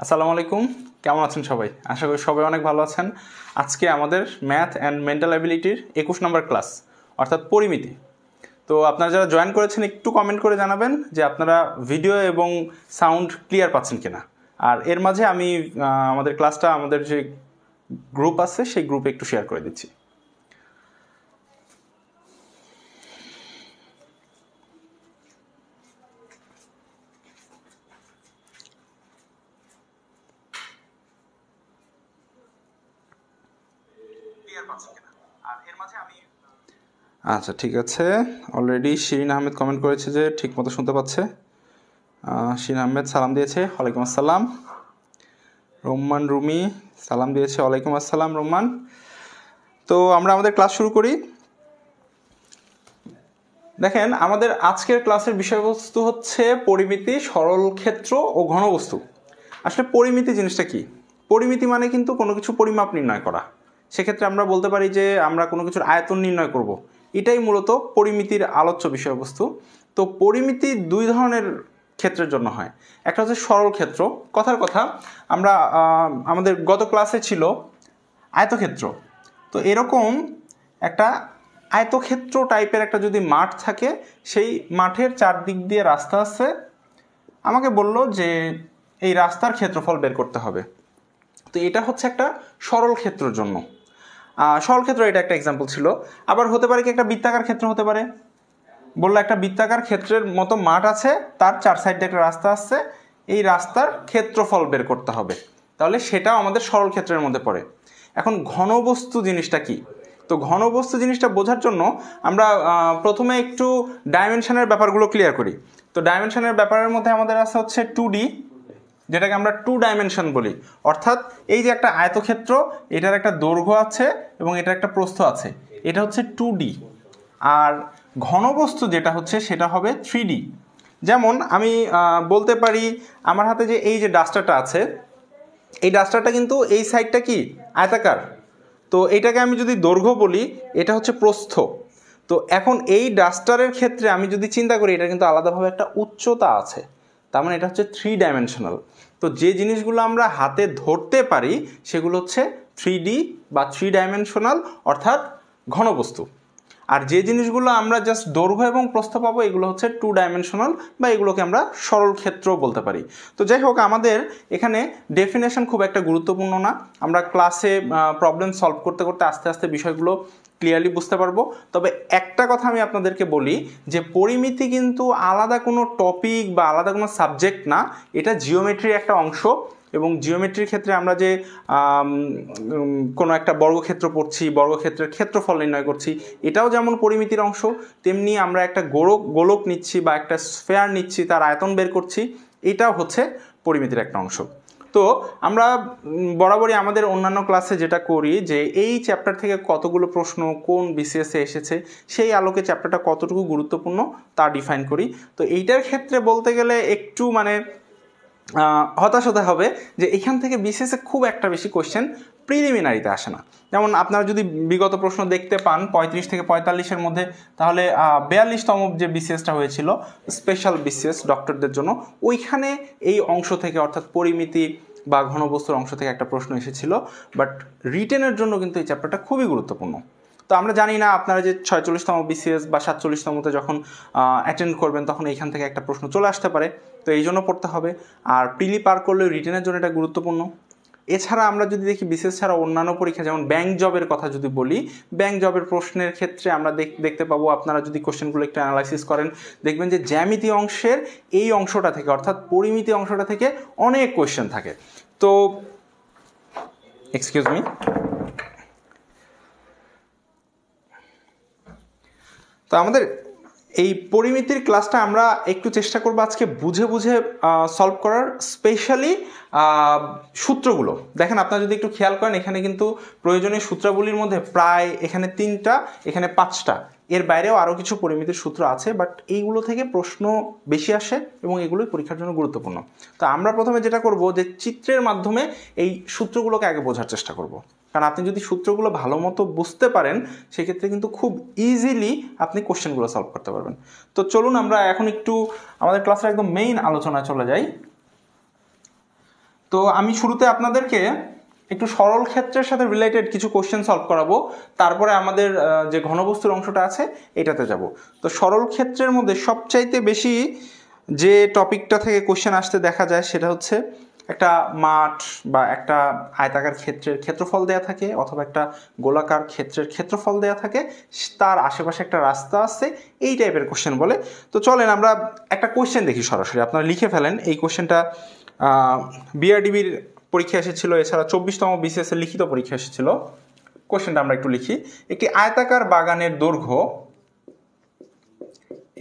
আসসালামু আলাইকুম, কেমন আছেন সবাই? আশা করি সবাই অনেক ভালো আছেন। আজকে আমাদের ম্যাথ অ্যান্ড মেন্টাল অ্যাবিলিটির 21 নম্বর ক্লাস, অর্থাৎ পরিমিতি। তো আপনারা যারা জয়েন করেছেন একটু কমেন্ট করে জানাবেন যে আপনারা ভিডিও এবং সাউন্ড ক্লিয়ার পাচ্ছেন কিনা। আর এর মাঝে আমি আমাদের ক্লাসটা আমাদের যে গ্রুপ আছে সেই গ্রুপে একটু শেয়ার করে দিচ্ছি। আচ্ছা, ঠিক আছে। অলরেডি শিরিন আহমেদ কমেন্ট করেছে যে ঠিক মতো শুনতে পাচ্ছে। শিরিন আহমেদ সালাম দিয়েছে, ওয়ালাইকুম আসসালাম। রোম্মান রুমি সালাম দিয়েছে, ওয়ালাইকুম আসসালাম রোম্মান। তো আমরা আমাদের ক্লাস শুরু করি। দেখেন, আমাদের আজকের ক্লাসের বিষয়বস্তু হচ্ছে পরিমিতি, সরল ক্ষেত্র ও ঘনবস্তু। আসলে পরিমিতি জিনিসটা কি? পরিমিতি মানে কিন্তু কোনো কিছু পরিমাপ নির্ণয় করা। সেক্ষেত্রে আমরা বলতে পারি যে আমরা কোনো কিছুর আয়তন নির্ণয় করব। এটাই মূলত পরিমিতির আলোচ্য বিষয়বস্তু। তো পরিমিতি দুই ধরনের ক্ষেত্রের জন্য হয়। একটা হচ্ছে সরল ক্ষেত্র। কথার কথা, আমরা আমাদের গত ক্লাসে ছিল আয়তক্ষেত্র। তো এরকম একটা আয়তক্ষেত্র টাইপের একটা যদি মাঠ থাকে, সেই মাঠের চারদিক দিয়ে রাস্তা আছে, আমাকে বলল যে এই রাস্তার ক্ষেত্রফল বের করতে হবে। তো এটা হচ্ছে একটা সরল ক্ষেত্রের জন্য। সরল ক্ষেত্র এটা একটা এক্সাম্পল ছিল। আবার হতে পারে কি একটা বৃত্তাকার ক্ষেত্র হতে পারে। বললো একটা বৃত্তাকার ক্ষেত্রের মতো মাঠ আছে, তার চার সাইডে একটা রাস্তা আছে, এই রাস্তার ক্ষেত্রফল বের করতে হবে। তাহলে সেটাও আমাদের সরল ক্ষেত্রের মধ্যে পড়ে। এখন ঘনবস্তু জিনিসটা কি? তো ঘনবস্তু জিনিসটা বোঝার জন্য আমরা প্রথমে একটু ডাইমেনশনের ব্যাপারগুলো ক্লিয়ার করি। তো ডাইমেনশনের ব্যাপারের মধ্যে আমাদের আছে হচ্ছে 2D, যেটাকে আমরা 2 ডাইমেনশন বলি। অর্থাৎ এই যে একটা আয়তক্ষেত্র, এটার একটা দৈর্ঘ্য আছে এবং এটার একটা প্রস্থ আছে, এটা হচ্ছে 2D। আর ঘনবস্তু যেটা হচ্ছে সেটা হবে 3D। যেমন আমি বলতে পারি আমার হাতে যে এই যে ডাস্টারটা আছে, এই ডাস্টারটা কিন্তু এই সাইডটা কি আয়তাকার। তো এটাকে আমি যদি দৈর্ঘ্য বলি, এটা হচ্ছে প্রস্থ। তো এখন এই ডাস্টারের ক্ষেত্রে আমি যদি চিন্তা করি, এটা কিন্তু আলাদাভাবে একটা উচ্চতা আছে, তার মানে এটা হচ্ছে 3 ডাইমেনশনাল। তো যে জিনিসগুলো আমরা হাতে ধরতে পারি সেগুলো হচ্ছে 3D বা 3 ডাইমেনশনাল, অর্থাৎ ঘনবস্তু। আর যে জিনিসগুলো আমরা জাস্ট দৈর্ঘ্য এবং প্রস্থ পাবো, এগুলো হচ্ছে 2 ডাইমেনশনাল বা এগুলোকে আমরা সরল ক্ষেত্র বলতে পারি। তো যাই হোক, আমাদের এখানে ডেফিনেশন খুব একটা গুরুত্বপূর্ণ না। আমরা ক্লাসে প্রবলেম সলভ করতে করতে আস্তে আস্তে বিষয়গুলো ক্লিয়ারলি বুঝতে পারবো। তবে একটা কথা আমি আপনাদেরকে বলি যে পরিমিতি কিন্তু আলাদা কোনো টপিক বা আলাদা কোনো সাবজেক্ট না, এটা জিওমেট্রির একটা অংশ। এবং জিওমেট্রির ক্ষেত্রে আমরা যে কোনো একটা বর্গক্ষেত্র পড়ছি, বর্গক্ষেত্রের ক্ষেত্রফল নির্ণয় করছি, এটাও যেমন পরিমিতির অংশ, তেমনি আমরা একটা গোলক নিচ্ছি বা একটা স্ফেয়ার নিচ্ছি, তার আয়তন বের করছি, এটাও হচ্ছে পরিমিতির একটা অংশ। তো আমরা বরাবরই আমাদের অন্যান্য ক্লাসে যেটা করি যে এই চ্যাপ্টার থেকে কতগুলো প্রশ্ন কোন বিসিএসে এসেছে, সেই আলোকে চ্যাপ্টারটা কতটুকু গুরুত্বপূর্ণ তা ডিফাইন করি। তো এইটার ক্ষেত্রে বলতে গেলে একটু হতাশ হতে হবে যে এখান থেকে বিসিএসে খুব একটা বেশি কোয়েশ্চেন প্রিলিমিনারিতে আসে না। যেমন আপনারা যদি বিগত প্রশ্ন দেখতে পান 35 থেকে 45-এর মধ্যে, তাহলে 42তম যে বিসিএসটা হয়েছিল স্পেশাল বিসিএস ডক্টরদের জন্য, ওইখানে এই অংশ থেকে অর্থাৎ পরিমিতি বা ঘনবস্তুর অংশ থেকে একটা প্রশ্ন এসেছিল। বাট রিটেনের জন্য কিন্তু এই চ্যাপ্টারটা খুবই গুরুত্বপূর্ণ। তো আমরা জানি না আপনারা যে 46তম বিসিএস বা 47তমতে যখন অ্যাটেন্ড করবেন, তখন এইখান থেকে একটা প্রশ্ন চলে আসতে পারে। তো এই জন্য পড়তে হবে। আর প্রিলি পার করলেও রিটেনের জন্য এটা গুরুত্বপূর্ণ। এছাড়া আমরা যদি দেখি বিসিএস ছাড়া অন্যান্য পরীক্ষা, যেমন ব্যাংক জবের কথা যদি বলি, ব্যাংক জবের প্রশ্নের ক্ষেত্রে আমরা দেখতে পাবো, আপনারা যদি কোশ্চেনগুলো একটু অ্যানালাইসিস করেন, দেখবেন যে জ্যামিতি অংশের এই অংশটা থেকে অর্থাৎ পরিমিতি অংশটা থেকে অনেক কোশ্চেন থাকে। তো এক্সকিউজ মি, তো আমাদের এই পরিমিতির ক্লাসটা আমরা একটু চেষ্টা করবো আজকে বুঝে বুঝে সলভ করার, স্পেশালি সূত্রগুলো। দেখেন, আপনারা যদি একটু খেয়াল করেন, এখানে কিন্তু প্রয়োজনীয় সূত্রাবলীর মধ্যে প্রায় এখানে 3টা, এখানে 5টা, এর বাইরেও আরও কিছু পরিমিতির সূত্র আছে, বাট এইগুলো থেকে প্রশ্ন বেশি আসে এবং এগুলোই পরীক্ষার জন্য গুরুত্বপূর্ণ। তো আমরা প্রথমে যেটা করব যে চিত্রের মাধ্যমে এই সূত্রগুলোকে আগে বোঝার চেষ্টা করব, কারণ আপনি যদি সূত্রগুলো ভালো মতো বুঝতে পারেন, সেক্ষেত্রে কিন্তু খুব ইজিলি আপনি কোশ্চেনগুলো সলভ করতে পারবেন। তো চলুন আমরা এখন একটু আমাদের ক্লাসের একদম মেইন আলোচনায় চলে যাই। তো আমি শুরুতে আপনাদেরকে একটু সরল ক্ষেত্রের সাথে রিলেটেড কিছু কোশ্চেন সলভ করাবো, তারপরে আমাদের যে ঘনবস্তুর অংশটা আছে এটাতে যাব। তো সরল ক্ষেত্রের মধ্যে সবচাইতে বেশি যে টপিকটা থেকে কোশ্চেন আসতে দেখা যায় সেটা হচ্ছে একটা মাঠ বা একটা আয়তাকার ক্ষেত্রের ক্ষেত্রফল দেয়া থাকে, অথবা একটা গোলাকার ক্ষেত্রের ক্ষেত্রফল দেয়া থাকে, তার আশেপাশে একটা রাস্তা আছে, এই টাইপের কোশ্চেন বলে। তো চলেন আমরা একটা কোশ্চেন দেখি সরাসরি, আপনারা লিখে ফেলেন। এই কোশ্চেনটা বিআরডিবির পরীক্ষা এসেছিল, এছাড়া 24তম বিসিএস এর লিখিত পরীক্ষা এসেছিল। কোশ্চেনটা আমরা একটু লিখি। একটি আয়তাকার বাগানের দৈর্ঘ্য,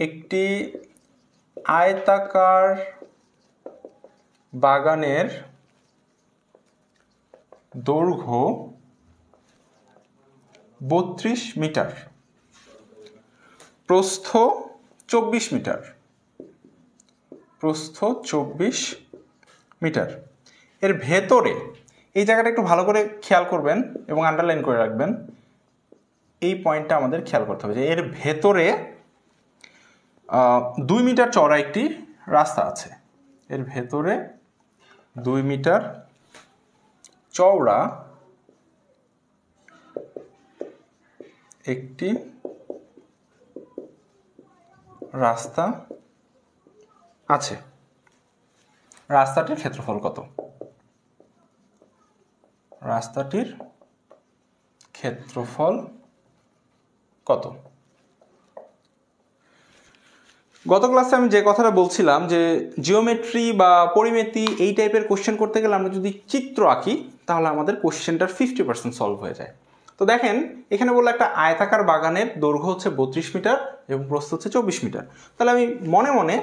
একটি আয়তাকার বাগানের দৈর্ঘ্য 32 মিটার, প্রস্থ 24 মিটার, প্রস্থ 24 মিটার। এর ভেতরে, এই জায়গাটা একটু ভালো করে খেয়াল করবেন এবং আন্ডারলাইন করে রাখবেন, এই পয়েন্টটা আমাদের খেয়াল করতে হবে যে এর ভেতরে 2 মিটার চওড়া একটি রাস্তা আছে। এর ভেতরে 2 মিটার চওড়া একটি রাস্তা আছে। রাস্তাটির ক্ষেত্রফল কত? রাস্তাটির ক্ষেত্রফল কত? গত ক্লাসে আমি যে কথাটা বলছিলাম যে জিওমেট্রি বা পরিমিতি এই টাইপের কোশ্চেন করতে গেলে আমরা যদি চিত্র আঁকি তাহলে আমাদের কোশ্চেনটার 50% সলভ হয়ে যায়। তো দেখেন এখানে বললো একটা আয়তাকার বাগানের দৈর্ঘ্য হচ্ছে 32 মিটার এবং প্রস্থ হচ্ছে 24 মিটার। তাহলে আমি মনে মনে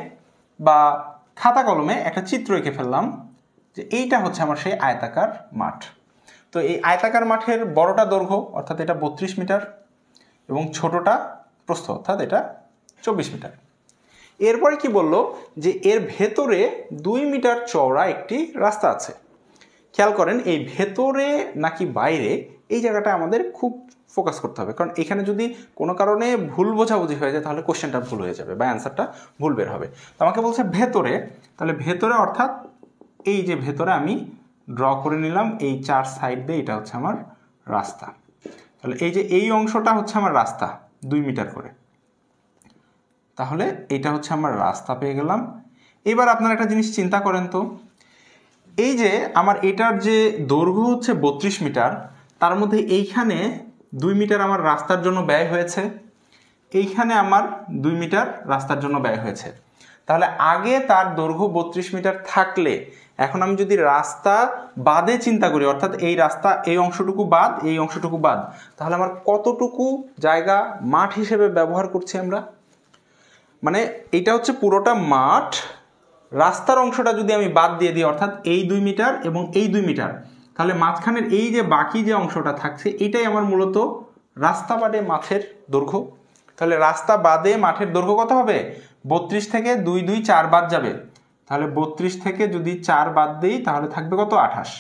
বা খাতা কলমে একটা চিত্র এঁকে ফেললাম যে এইটা হচ্ছে আমার সেই আয়তাকার মাঠ। তো এই আয়তাকার মাঠের বড়টা দৈর্ঘ্য অর্থাৎ এটা 32 মিটার এবং ছোটটা প্রস্থ অর্থাৎ এটা 24 মিটার। এরপরে কি বললো যে এর ভেতরে 2 মিটার চওড়া একটি রাস্তা আছে। খেয়াল করেন এই ভেতরে নাকি বাইরে, এই জায়গাটা আমাদের খুব ফোকাস করতে হবে, কারণ এখানে যদি কোনো কারণে ভুল বোঝাবুঝি হয়ে যায় তাহলে কোশ্চেনটা ভুল হয়ে যাবে বা অ্যান্সারটা ভুল বের হবে। তো আমাকে বলছে ভেতরে, তাহলে ভেতরে অর্থাৎ এই যে ভেতরে আমি ড্র করে নিলাম এই 4 সাইড দিয়ে, এটা হচ্ছে আমার রাস্তা। তাহলে এই যে এই অংশটা হচ্ছে আমার রাস্তা 2 মিটার করে, তাহলে এটা হচ্ছে আমার রাস্তা পেয়ে গেলাম। এবার আপনারা একটা জিনিস চিন্তা করেন তো, এই যে আমার এটার যে দৈর্ঘ্য হচ্ছে 32 মিটার, তার মধ্যে এইখানে 2 মিটার আমার রাস্তার জন্য ব্যয় হয়েছে, এইখানে আমার 2 মিটার রাস্তার জন্য ব্যয় হয়েছে। তাহলে আগে তার দৈর্ঘ্য 32 মিটার থাকলে এখন আমি যদি রাস্তা বাদে চিন্তা করি, অর্থাৎ এই রাস্তা এই অংশটুকু বাদ এই অংশটুকু বাদ, তাহলে আমার কতটুকু জায়গা মাঠ হিসেবে ব্যবহার করছি আমরা। মানে এটা হচ্ছে পুরোটা মাঠ, রাস্তার অংশটা যদি আমি বাদ দিয়ে দিই অর্থাৎ এই 2 মিটার এবং এই 2 মিটার, তাহলে মাঝখানের এই যে বাকি যে অংশটা থাকছে এটাই আমার মূলত রাস্তা বাদে মাঠের দৈর্ঘ্য। তাহলে রাস্তা বাদে মাঠের দৈর্ঘ্য কত হবে? 32 থেকে 2 2 4 বাদ যাবে, তাহলে 32 থেকে যদি 4 বাদ দিই তাহলে থাকবে কত? 28।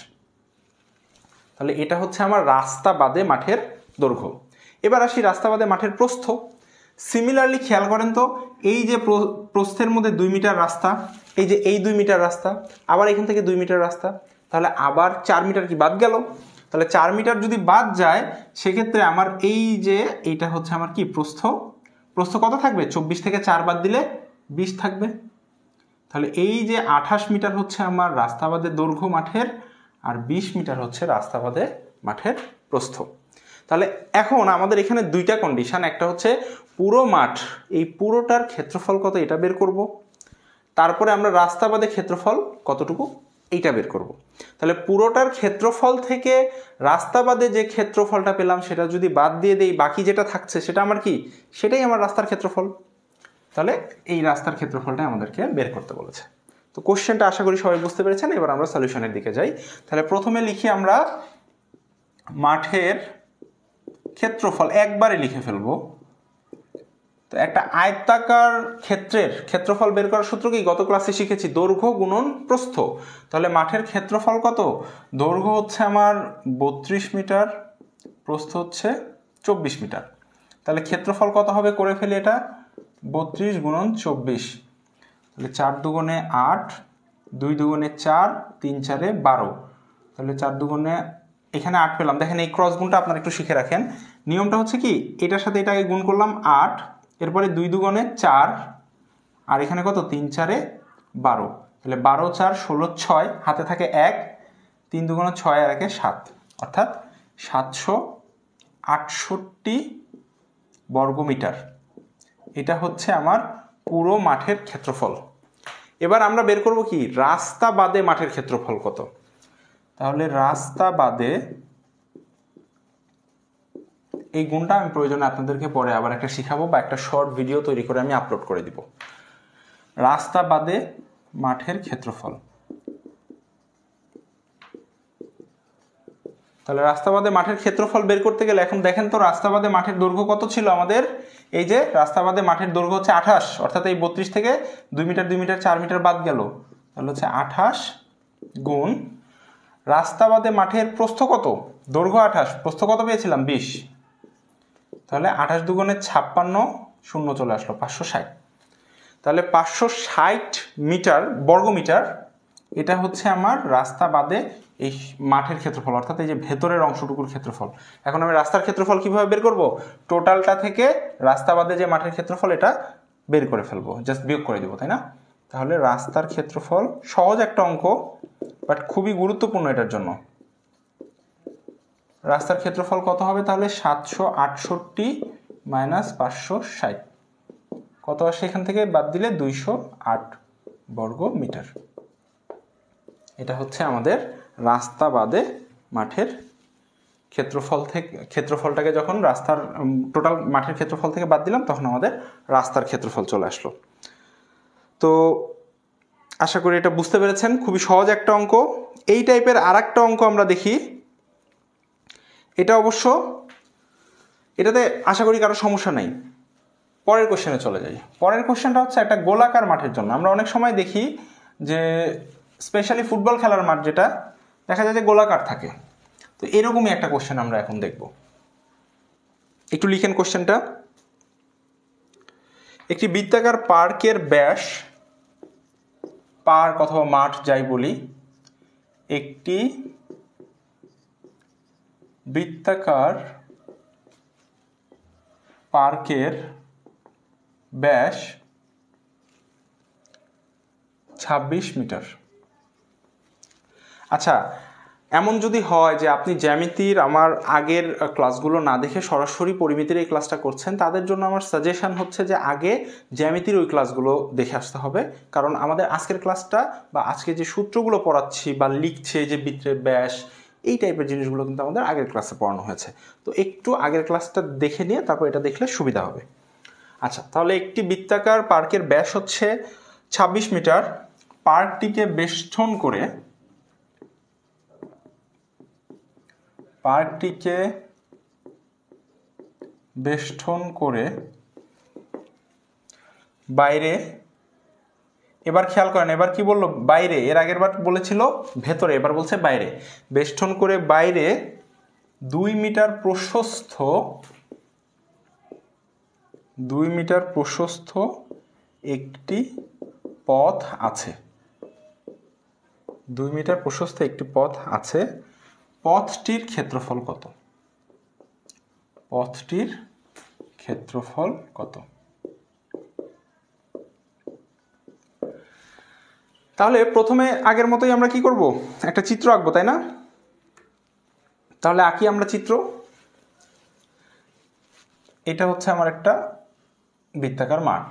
তাহলে এটা হচ্ছে আমার রাস্তা বাদে মাঠের দৈর্ঘ্য। এবার আসি রাস্তা বাদে মাঠের প্রস্থ। সিমিলারলি খেয়াল করেন তো, এই যে প্রস্থের মধ্যে 2 মিটার রাস্তা, এই যে এই 2 মিটার রাস্তা, আবার এখান থেকে 2 মিটার রাস্তা, তাহলে আবার 4 মিটার কি বাদ গেল? তাহলে 4 মিটার যদি বাদ যায় সেক্ষেত্রে আমার এই যে এইটা হচ্ছে আমার কি প্রস্থ, প্রস্থ কত থাকবে? 24 থেকে 4 বাদ দিলে 20 থাকবে। তাহলে এই যে 28 মিটার হচ্ছে আমার রাস্তা বাদে দৈর্ঘ্য মাঠের, আর 20 মিটার হচ্ছে রাস্তা বাদে মাঠের প্রস্থ। তাহলে এখন আমাদের এখানে দুইটা কন্ডিশন, একটা হচ্ছে পুরো মাঠ, এই পুরোটার ক্ষেত্রফল কত এটা বের করব, তারপরে আমরা রাস্তা বাদে ক্ষেত্রফল কতটুকু এইটা বের করব। তাহলে পুরোটার ক্ষেত্রফল থেকে রাস্তা বাদে যে ক্ষেত্রফলটা পেলাম সেটা যদি বাদ দিয়ে দেই, বাকি যেটা থাকছে সেটা আমার কি? সেটাই আমার রাস্তার ক্ষেত্রফল। তাহলে এই রাস্তার ক্ষেত্রফলটাই আমাদেরকে বের করতে বলেছে। তো কোশ্চেনটা আশা করি সবাই বুঝতে পেরেছেন। এবার আমরা সলিউশনের দিকে যাই। তাহলে প্রথমে লিখি আমরা মাঠের ক্ষেত্রফল, একবারে লিখে ফেলবো। তো একটা আয়তাকার ক্ষেত্রের ক্ষেত্রফল বের করার সূত্র কি? গত ক্লাসে শিখেছি, দৈর্ঘ্য গুণন প্রস্থ। তাহলে মাঠের ক্ষেত্রফল কত? দৈর্ঘ্য হচ্ছে আমার 32 মিটার, প্রস্থ হচ্ছে 24 মিটার। তাহলে ক্ষেত্রফল কত হবে? করে ফেলি এটা, 32 গুণন 24, তাহলে 4 দুগুণে 8 2 দুগুণে 4, 3 4 12, তাহলে 4 দুগুণে এখানে 8 পেলাম। দেখেন এই ক্রস গুণটা আপনারা একটু শিখে রাখেন। নিয়মটা হচ্ছে কি, এটার সাথে এটাকে গুণ করলাম 8, এরপরে 2 দুগুণে 4, আর এখানে কত 3 4 12, তাহলে 12 4 16 6, হাতে থাকে 1, 3 দুগুণে 6 আর 1 7, অর্থাৎ 768 বর্গমিটার। এটা হচ্ছে আমার পুরো মাঠের ক্ষেত্রফল। এবার আমরা বের করব কি, রাস্তা বাদে মাঠের ক্ষেত্রফল কত। তাহলে রাস্তা বাদে, এই গুণটা আমি প্রয়োজনে আপনাদেরকে পরে আবার একটা শিখাবো বা একটা শর্ট ভিডিও তৈরি করে আমি আপলোড করে দিব। রাস্তা বাদে মাঠের ক্ষেত্রফল। তাহলে রাস্তা বাদে মাঠের ক্ষেত্রফল বের করতে গেলে এখন দেখেন তো রাস্তা বাদে মাঠের দৈর্ঘ্য কত ছিল আমাদের। এই যে রাস্তা বাদে মাঠের দৈর্ঘ্য হচ্ছে 28, অর্থাৎ এই 32 থেকে 2 মিটার 2 মিটার 4 মিটার বাদ গেল, তাহলে হচ্ছে 28 গুণ রাস্তা বাদে মাঠের প্রস্থ কত, দৈর্ঘ্য 28, প্রস্থ কত পেয়েছিলাম 20, তাহলে 28 দুগুণে 56, শূন্য চলে আসলো 560। তাহলে 560 মিটার বর্গমিটার, এটা হচ্ছে আমার রাস্তা বাদে এই মাঠের ক্ষেত্রফল, অর্থাৎ এই যে ভেতরের অংশটুকুর ক্ষেত্রফল। এখন আমি রাস্তার ক্ষেত্রফল কিভাবে বের করব, টোটালটা থেকে রাস্তা বাদে যে মাঠের ক্ষেত্রফল এটা বের করে ফেলবো, জাস্ট বিয়োগ করে দেবো, তাই না। তাহলে রাস্তার ক্ষেত্রফল, সহজ একটা অঙ্ক বাট খুবই গুরুত্বপূর্ণ এটার জন্য। রাস্তার ক্ষেত্রফল কত হবে তাহলে, 768 মাইনাস 560, কত আসে এখান থেকে বাদ দিলে 208 বর্গ মিটার। এটা হচ্ছে আমাদের রাস্তা বাদে মাঠের ক্ষেত্রফল থেকে, ক্ষেত্রফলটাকে যখন রাস্তার টোটাল মাঠের ক্ষেত্রফল থেকে বাদ দিলাম তখন আমাদের রাস্তার ক্ষেত্রফল চলে আসলো। তো আশা করি এটা বুঝতে পেরেছেন, খুবই সহজ একটা অঙ্ক। এই টাইপের আর একটা অঙ্ক আমরা দেখি, এটা অবশ্য এটাতে আশা করি কারো সমস্যা নেই। পরের কোশ্চেনে চলে যাই। পরের কোশ্চেনটা হচ্ছে একটা গোলাকার মাঠের জন্য। আমরা অনেক সময় দেখি যে স্পেশালি ফুটবল খেলার মাঠ যেটা দেখা যায় যে গোলাকার থাকে, তো এরকমই একটা কোশ্চেন আমরা এখন দেখব। একটু লিখেন কোশ্চেনটা। একটি বৃত্তাকার পার্কের ব্যাস, পার্ক অথবা মাঠ যাই বলি, একটি বৃত্তাকার পার্কের ব্যাস 26 মিটার। আচ্ছা, এমন যদি হয় যে আপনি জ্যামিতির আমার আগের ক্লাসগুলো না দেখে সরাসরি পরিমিতির এই ক্লাসটা করছেন, তাদের জন্য আমার সাজেশন হচ্ছে যে আগে জ্যামিতির ওই ক্লাসগুলো দেখে আসতে হবে। কারণ আমাদের আজকের ক্লাসটা বা আজকে যে সূত্রগুলো পড়াচ্ছি বা লিখছে যে বৃত্তের ব্যাস, এই টাইপের জিনিসগুলো কিন্তু আমাদের আগের ক্লাসে পড়ানো হয়েছে। তো একটু আগের ক্লাসটা দেখে নিয়ে তারপর এটা দেখলে সুবিধা হবে। আচ্ছা, তাহলে একটি বৃত্তাকার পার্কের ব্যাস হচ্ছে 26 মিটার। পার্কটিকে বেষ্টন করে, পার্কটিকে বেষ্টন করে বাইরে, এবার খেয়াল করেন এবার কি বললো, বাইরে, এর আগের বার বলেছিল ভেতরে, এবার বলছে বাইরে। বেষ্টন করে বাইরে 2 মিটার প্রশস্ত, 2 মিটার প্রশস্ত একটি পথ আছে। 2 মিটার প্রশস্ত একটি পথ আছে। পথটির ক্ষেত্রফল কত? পথটির ক্ষেত্রফল কত? তাহলে প্রথমে আগের মতোই আমরা কি করব, একটা চিত্র আঁকবো, তাই না? তাহলে আঁকি আমরা চিত্র। এটা হচ্ছে আমার একটা বৃত্তাকার মাঠ।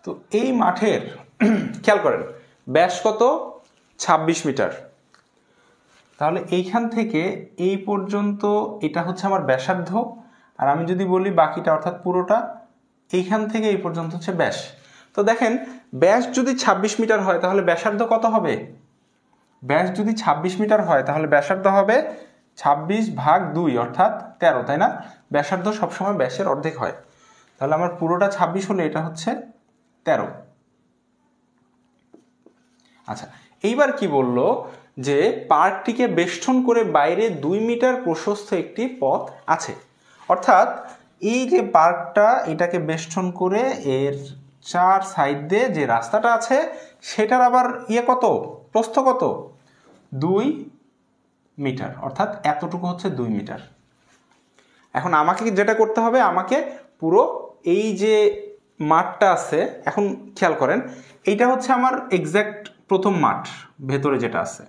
তো এই মাঠের খেয়াল করেন ব্যাস কত, 26 মিটার। তাহলে এইখান থেকে এই পর্যন্ত এটা হচ্ছে আমার ব্যাসার্ধ, আর আমি যদি বলি বাকিটা অর্থাৎ পুরোটা এইখান থেকে এই পর্যন্ত হচ্ছে ব্যাস। তো দেখেন ব্যাস যদি 26 মিটার হয় তাহলে ব্যাসার্ধ কত হবে? ব্যাস যদি 26 মিটার হয় তাহলে ব্যাসার্ধ হবে 26/2 অর্থাৎ 13, তাই না? ব্যাসার্ধ সবসময় ব্যাসের অর্ধেক হয়। তাহলে আমার পুরোটা 26 হলে এটা হচ্ছে 13। আচ্ছা, এইবার কি বললো যে পার্কটিকে বেষ্টন করে বাইরে 2 মিটার প্রশস্ত একটি পথ আছে। অর্থাৎ এই যে পার্কটা, এটাকে বেষ্টন করে এর চার সাইড দিয়ে যে রাস্তাটা আছে সেটার আবার কত, প্রস্থ কত, 2 মিটার, অর্থাৎ এতটুকু হচ্ছে 2 মিটার। এখন আমাকে যেটা করতে হবে, আমাকে পুরো এই যে মাঠটা আছে, এখন খেয়াল করেন এইটা হচ্ছে আমার এক্স্যাক্ট প্রথম মাঠ ভেতরে যেটা আছে,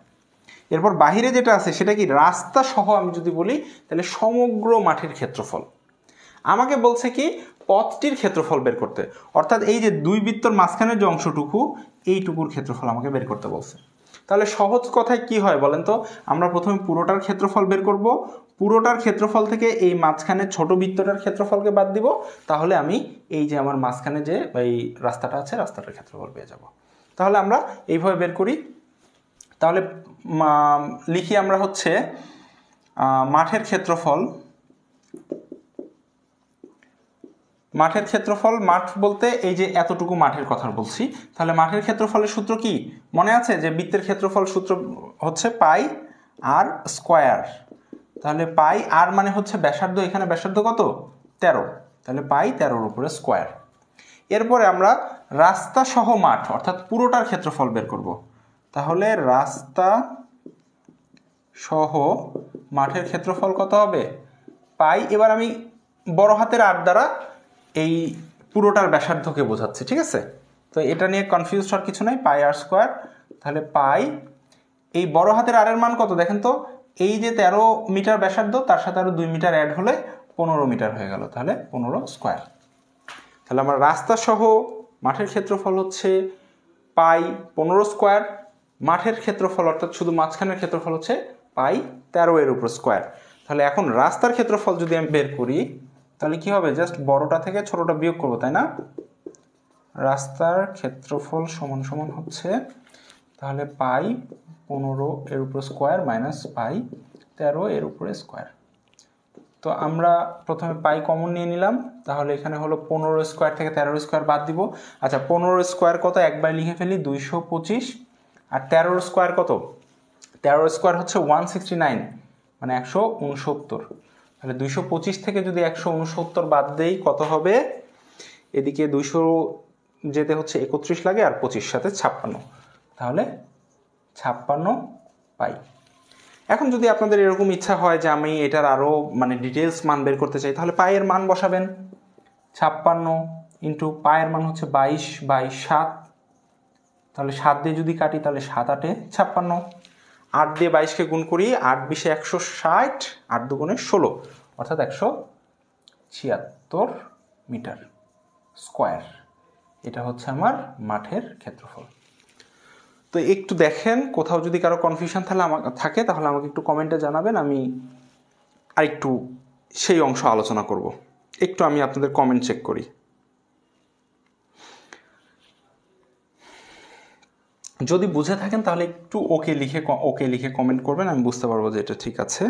এরপর বাহিরে যেটা আছে সেটা কি রাস্তা সহ আমি যদি বলি তাহলে সমগ্র মাঠের ক্ষেত্রফল। আমাকে বলছে কি পথটির ক্ষেত্রফল বের করতে, অর্থাৎ এই যে 2 বৃত্তর মাঝখানের যে অংশটুকু এইটুকুর ক্ষেত্রফল আমাকে বের করতে বলছে। তাহলে সহজ কথায় কি হয় বলেন তো, আমরা প্রথমে পুরোটার ক্ষেত্রফল বের করব, পুরোটার ক্ষেত্রফল থেকে এই মাঝখানে ছোট বৃত্তটার ক্ষেত্রফলকে বাদ দিব, তাহলে আমি এই যে আমার মাঝখানে যে এই রাস্তাটা আছে রাস্তাটার ক্ষেত্রফল পেয়ে যাব। তাহলে আমরা এইভাবে বের করি। তাহলে লিখি আমরা হচ্ছে মাঠের ক্ষেত্রফল, মাঠের ক্ষেত্রফল, মাঠ বলতে এই যে এতটুকু মাঠের কথা বলছি। তাহলে মাঠের ক্ষেত্রফলের সূত্র কি মনে আছে, যে বৃত্তের ক্ষেত্রফল সূত্র হচ্ছে পাই আর স্কোয়ার। তাহলে পাই আর মানে হচ্ছে ব্যাসার্ধ, এখানে ব্যাসার্ধ কত 13, তাহলে পাই 13 উপরে স্কোয়ার। এরপরে আমরা রাস্তা সহ মাঠ অর্থাৎ পুরোটার ক্ষেত্রফল বের করব। তাহলে রাস্তা সহ মাঠের ক্ষেত্রফল কত হবে পাই, এবার আমি বড় হাতের আর দ্বারা এই পুরোটার ব্যাসার্ধকে বোঝাচ্ছি, ঠিক আছে? তো এটা নিয়ে কনফিউজ হওয়ার কিছু নাই, পাই আর স্কোয়ার। তাহলে পাই এই বড় হাতের আর এর মান কত দেখেন তো, এই যে 13 মিটার ব্যাসার্ধ তার সাথে আরো 2 মিটার অ্যাড হলে 15 মিটার হয়ে গেল, তাহলে 15 স্কোয়ার। তাহলে আমার রাস্তা সহ মাঠের ক্ষেত্রফল হচ্ছে পাই 15 স্কোয়ার, মাঠের ক্ষেত্রফল অর্থাৎ শুধু মাঝখানের ক্ষেত্রফল হচ্ছে পাই 13 এর উপর স্কোয়ার। তাহলে এখন রাস্তার ক্ষেত্রফল যদি আমি বের করি তাহলে কি হবে, জাস্ট বড়টা থেকে ছোটটা বিয়োগ করবো, তাই না? রাস্তার ক্ষেত্রফল সমান সমান হচ্ছে তাহলে পাই 15 এর উপর স্কোয়ার মাইনাস পাই 13 এর উপরে স্কোয়ার। তো আমরা প্রথমে পাই কমন নিয়ে নিলাম, তাহলে এখানে হলো 15 স্কোয়ার থেকে 13 স্কোয়ার বাদ দিব। আচ্ছা 15 স্কোয়ার কত একবার লিখে ফেলি 225, আর 13 স্কোয়ার কত, 13 স্কোয়ার হচ্ছে 169 মানে 169। তাহলে 225 থেকে যদি 169 বাদ দেই কত হবে, এদিকে 200 যেতে হচ্ছে 31 লাগে আর 25 সাথে 56, তাহলে 56 পাই। এখন যদি আপনাদের এরকম ইচ্ছা হয় যে আমি এটার আরও মানে ডিটেলস মান বের করতে চাই, তাহলে পায়ের মান বসাবেন 56 ইন্টু পায়ের মান হচ্ছে 22 22 7, তাহলে 7 দিয়ে যদি কাটি তাহলে 7 8 56, 8 দিয়ে 22কে গুণ করি, 8 20 160, 8 দুগুণে 16 অর্থাৎ 176 মিটার স্কোয়ার। এটা হচ্ছে আমার মাঠের ক্ষেত্রফল। তো একটু দেখেন কোথাও যদি কারো কনফিউশন থাকে তাহলে আমাকে একটু কমেন্টে জানাবেন, আমি আরেকটু সেই অংশ আলোচনা করব। একটু আমি আপনাদের কমেন্ট চেক করি। যদি বুঝে থাকেন তাহলে একটু ওকে লিখে কমেন্ট করবেন, আমি বুঝতে পারবো যে এটা ঠিক আছে।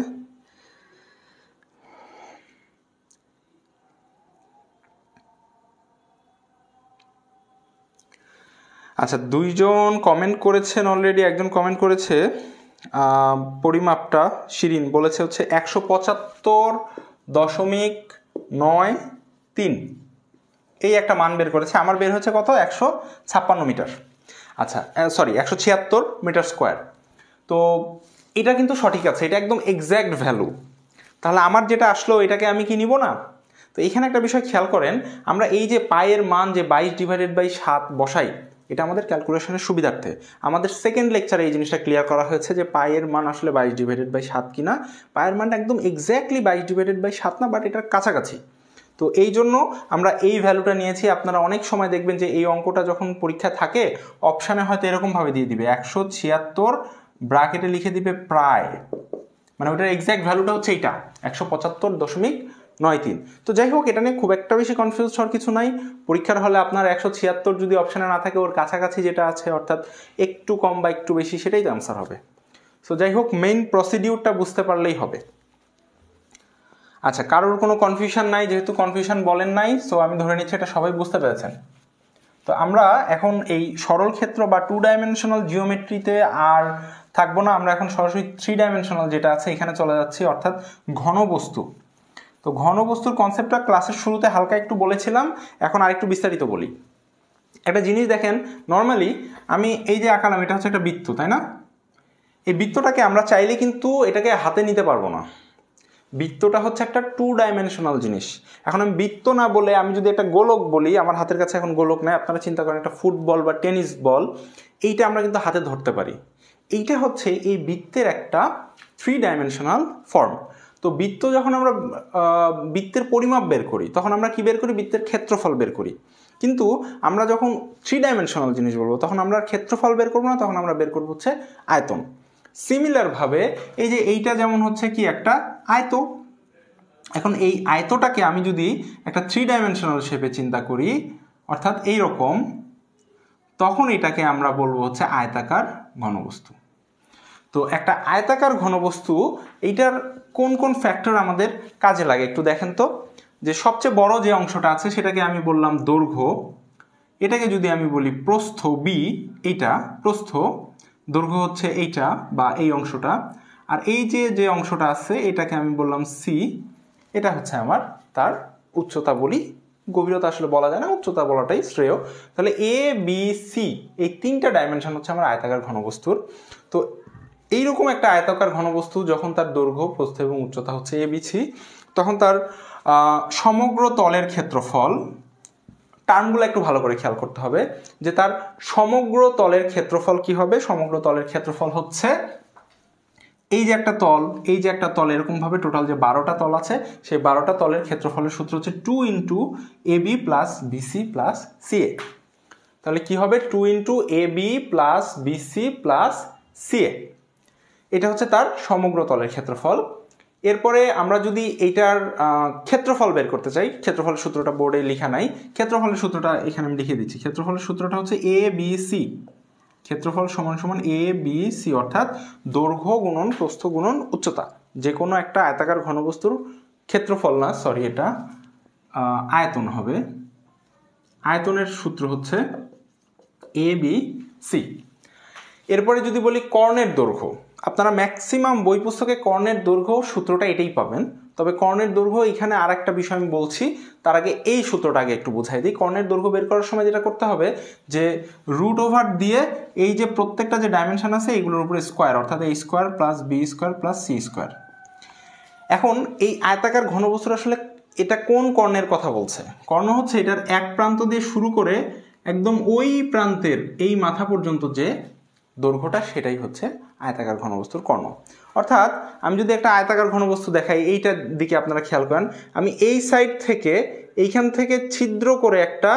আচ্ছা 2 জন কমেন্ট করেছেন অলরেডি, একজন কমেন্ট করেছে পরিমাপটা শিরিন বলেছে হচ্ছে 175.93 এই একটা মান বের করেছে, আমার বের হচ্ছে কত 156 মিটার, আচ্ছা সরি 176 মিটার স্কোয়ার। তো এটা কিন্তু সঠিক আছে, এটা একদম এক্স্যাক্ট ভ্যালু। তাহলে আমার যেটা আসলো এটাকে আমি কি নিব না? তো এখানে একটা বিষয় খেয়াল করেন, আমরা এই যে পায়ের মান যে 22/7 বসাই, এটা আমাদের ক্যালকুলেশনের সুবিধার্থে। আমাদের সেকেন্ড লেকচারে এই জিনিসটা ক্লিয়ার করা হয়েছে যে পায়ের মান আসলে 22/7 কিনা, পায়ের মানটা একদম এক্স্যাক্টলি 22/7 না, বাট এটার কাছাকাছি। তো এই জন্য আমরা এই ভ্যালুটা নিয়েছি। আপনারা অনেক সময় দেখবেন যে এই অঙ্কটা যখন পরীক্ষায় থাকে অপশানে হয়তো এরকমভাবে দিয়ে দিবে 176 ব্র্যাকেটে লিখে দিবে প্রায়, মানে ওটার এক্স্যাক্ট ভ্যালুটা হচ্ছে এইটা 175.93। তো যাই হোক, এটা নিয়ে খুব একটা বেশি কনফিউজ হওয়ার কিছু নাই। পরীক্ষার হলে আপনার 176 যদি অপশানে না থাকে, ওর কাছাকাছি যেটা আছে অর্থাৎ একটু কম বা একটু বেশি সেটাই তো আনসার হবে। সো যাই হোক, মেইন প্রসিডিউরটা বুঝতে পারলেই হবে। আচ্ছা কারোর কোনো কনফিউশন নাই, যেহেতু কনফিউশন বলেন নাই, সো আমি ধরে নিচ্ছি এটা সবাই বুঝতে পেরেছেন। তো আমরা এখন এই সরল ক্ষেত্র বা 2 ডাইমেনশনাল জিওমেট্রিতে আর থাকবো না, আমরা এখন সরাসরি 3 ডাইমেনশনাল যেটা আছে এখানে চলে যাচ্ছি, অর্থাৎ ঘনবস্তু। তো ঘনবস্তুর কনসেপ্টটা ক্লাসের শুরুতে হালকা একটু বলেছিলাম, এখন আরেকটু বিস্তারিত বলি। একটা জিনিস দেখেন, নর্মালি আমি এই যে আঁকালাম এটা হচ্ছে একটা বৃত্ত, তাই না? এই বৃত্তটাকে আমরা চাইলে কিন্তু এটাকে হাতে নিতে পারবো না। বৃত্তটা হচ্ছে একটা 2 ডাইমেনশনাল জিনিস। এখন আমি বৃত্ত না বলে আমি যদি একটা গোলক বলি, আমার হাতের কাছে এখন গোলক নেই, আপনারা চিন্তা করেন একটা ফুটবল বা টেনিস বল, এইটা আমরা কিন্তু হাতে ধরতে পারি। এইটা হচ্ছে এই বৃত্তের একটা 3 ডাইমেনশনাল ফর্ম। তো বৃত্ত যখন আমরা বৃত্তের পরিমাপ বের করি তখন আমরা কি বের করি? বৃত্তের ক্ষেত্রফল বের করি। কিন্তু আমরা যখন 3 ডাইমেনশনাল জিনিস বলবো তখন আমরা ক্ষেত্রফল বের করবো না, তখন আমরা বের করবো হচ্ছে আয়তন। সিমিলারভাবে এই যে এইটা যেমন হচ্ছে কি একটা আয়ত। এখন এই আয়তটাকে আমি যদি একটা 3 ডাইমেনশনাল শেপে চিন্তা করি, অর্থাৎ এই রকম, তখন এটাকে আমরা বলবো হচ্ছে আয়তাকার ঘনবস্তু। তো একটা আয়তাকার ঘনবস্তু, এইটার কোন কোন ফ্যাক্টর আমাদের কাজে লাগে একটু দেখেন তো। যে সবচেয়ে বড় যে অংশটা আছে সেটাকে আমি বললাম দৈর্ঘ্য, এটাকে যদি আমি বলি প্রস্থ বি, এইটা প্রস্থ, দৈর্ঘ্য হচ্ছে এইটা বা এই অংশটা, আর এই যে অংশটা আছে এটাকে আমি বললাম সি, এটা হচ্ছে আমার তার উচ্চতা বলি। গভীরতা আসলে বলা যায় না, উচ্চতা বলাটাই শ্রেয়। তাহলে এ বি সি এই 3টা ডাইমেনশন হচ্ছে আমার আয়তাকার ঘনবস্তুর। তো এইরকম একটা আয়তাকার ঘনবস্তু যখন তার দৈর্ঘ্য, প্রস্থ এবং উচ্চতা হচ্ছে এ বি সি, তখন তার সমগ্র তলের ক্ষেত্রফল, টার্মগুলো একটু ভালো করে খেয়াল করতে হবে যে তার সমগ্র তলের ক্ষেত্রফল কি হবে। সমগ্র তলের ক্ষেত্রফল হচ্ছে এই যে একটা তল, এই যে একটা তল, এরকমভাবে টোটাল যে 12টা তল আছে সেই 12টা তলের ক্ষেত্রফলের সূত্র হচ্ছে 2 into A B plus BC plus CA. তাহলে কি হবে? 2 into A B plus BC plus CA, এটা হচ্ছে তার সমগ্র তলের ক্ষেত্রফল। এরপরে আমরা যদি এইটার ক্ষেত্রফল বের করতে চাই, ক্ষেত্রফলের সূত্রটা বোর্ডে লেখা নাই, ক্ষেত্রফলের সূত্রটা এখানে আমি লিখে দিচ্ছি। ক্ষেত্রফলের সূত্রটা হচ্ছে এ বি সি, ক্ষেত্রফল সমান সমান এ বি সি, অর্থাৎ দৈর্ঘ্য গুণন প্রস্থ গুণন উচ্চতা। যে কোনো একটা আয়তাকার ঘনবস্তুর ক্ষেত্রফল না, সরি, এটা আয়তন হবে। আয়তনের সূত্র হচ্ছে এ বি সি। এরপরে যদি বলি কর্ণের দৈর্ঘ্য, আপনারা ম্যাক্সিমাম বই পুস্তকে কর্ণের দৈর্ঘ্য সূত্রটা এটাই পাবেন। তবে কর্ণের দৈর্ঘ্য এখানে আর একটা বিষয় আমি বলছি, তার আগে এই সূত্রটা আগে একটু বোঝাই দিই। কর্ণের দৈর্ঘ্য বের করার সময় যেটা করতে হবে যে রুট ওভার দিয়ে এই যে প্রত্যেকটা যে ডাইমেনশন আছে এইগুলোর উপরে স্কোয়ার, অর্থাৎ A square plus B square plus C square. এখন এই আয়তাকার ঘনবস্তুর আসলে এটা কোন কর্ণের কথা বলছে? কর্ণ হচ্ছে এটার এক প্রান্ত দিয়ে শুরু করে একদম ওই প্রান্তের এই মাথা পর্যন্ত যে দৈর্ঘ্যটা, সেটাই হচ্ছে আয়তাকার ঘনবস্তুর কর্ণ। অর্থাৎ আমি যদি একটা আয়তাকার ঘনবস্তু দেখাই, এইটার দিকে আপনারা খেয়াল করেন, আমি এই সাইড থেকে এইখান থেকে ছিদ্র করে একটা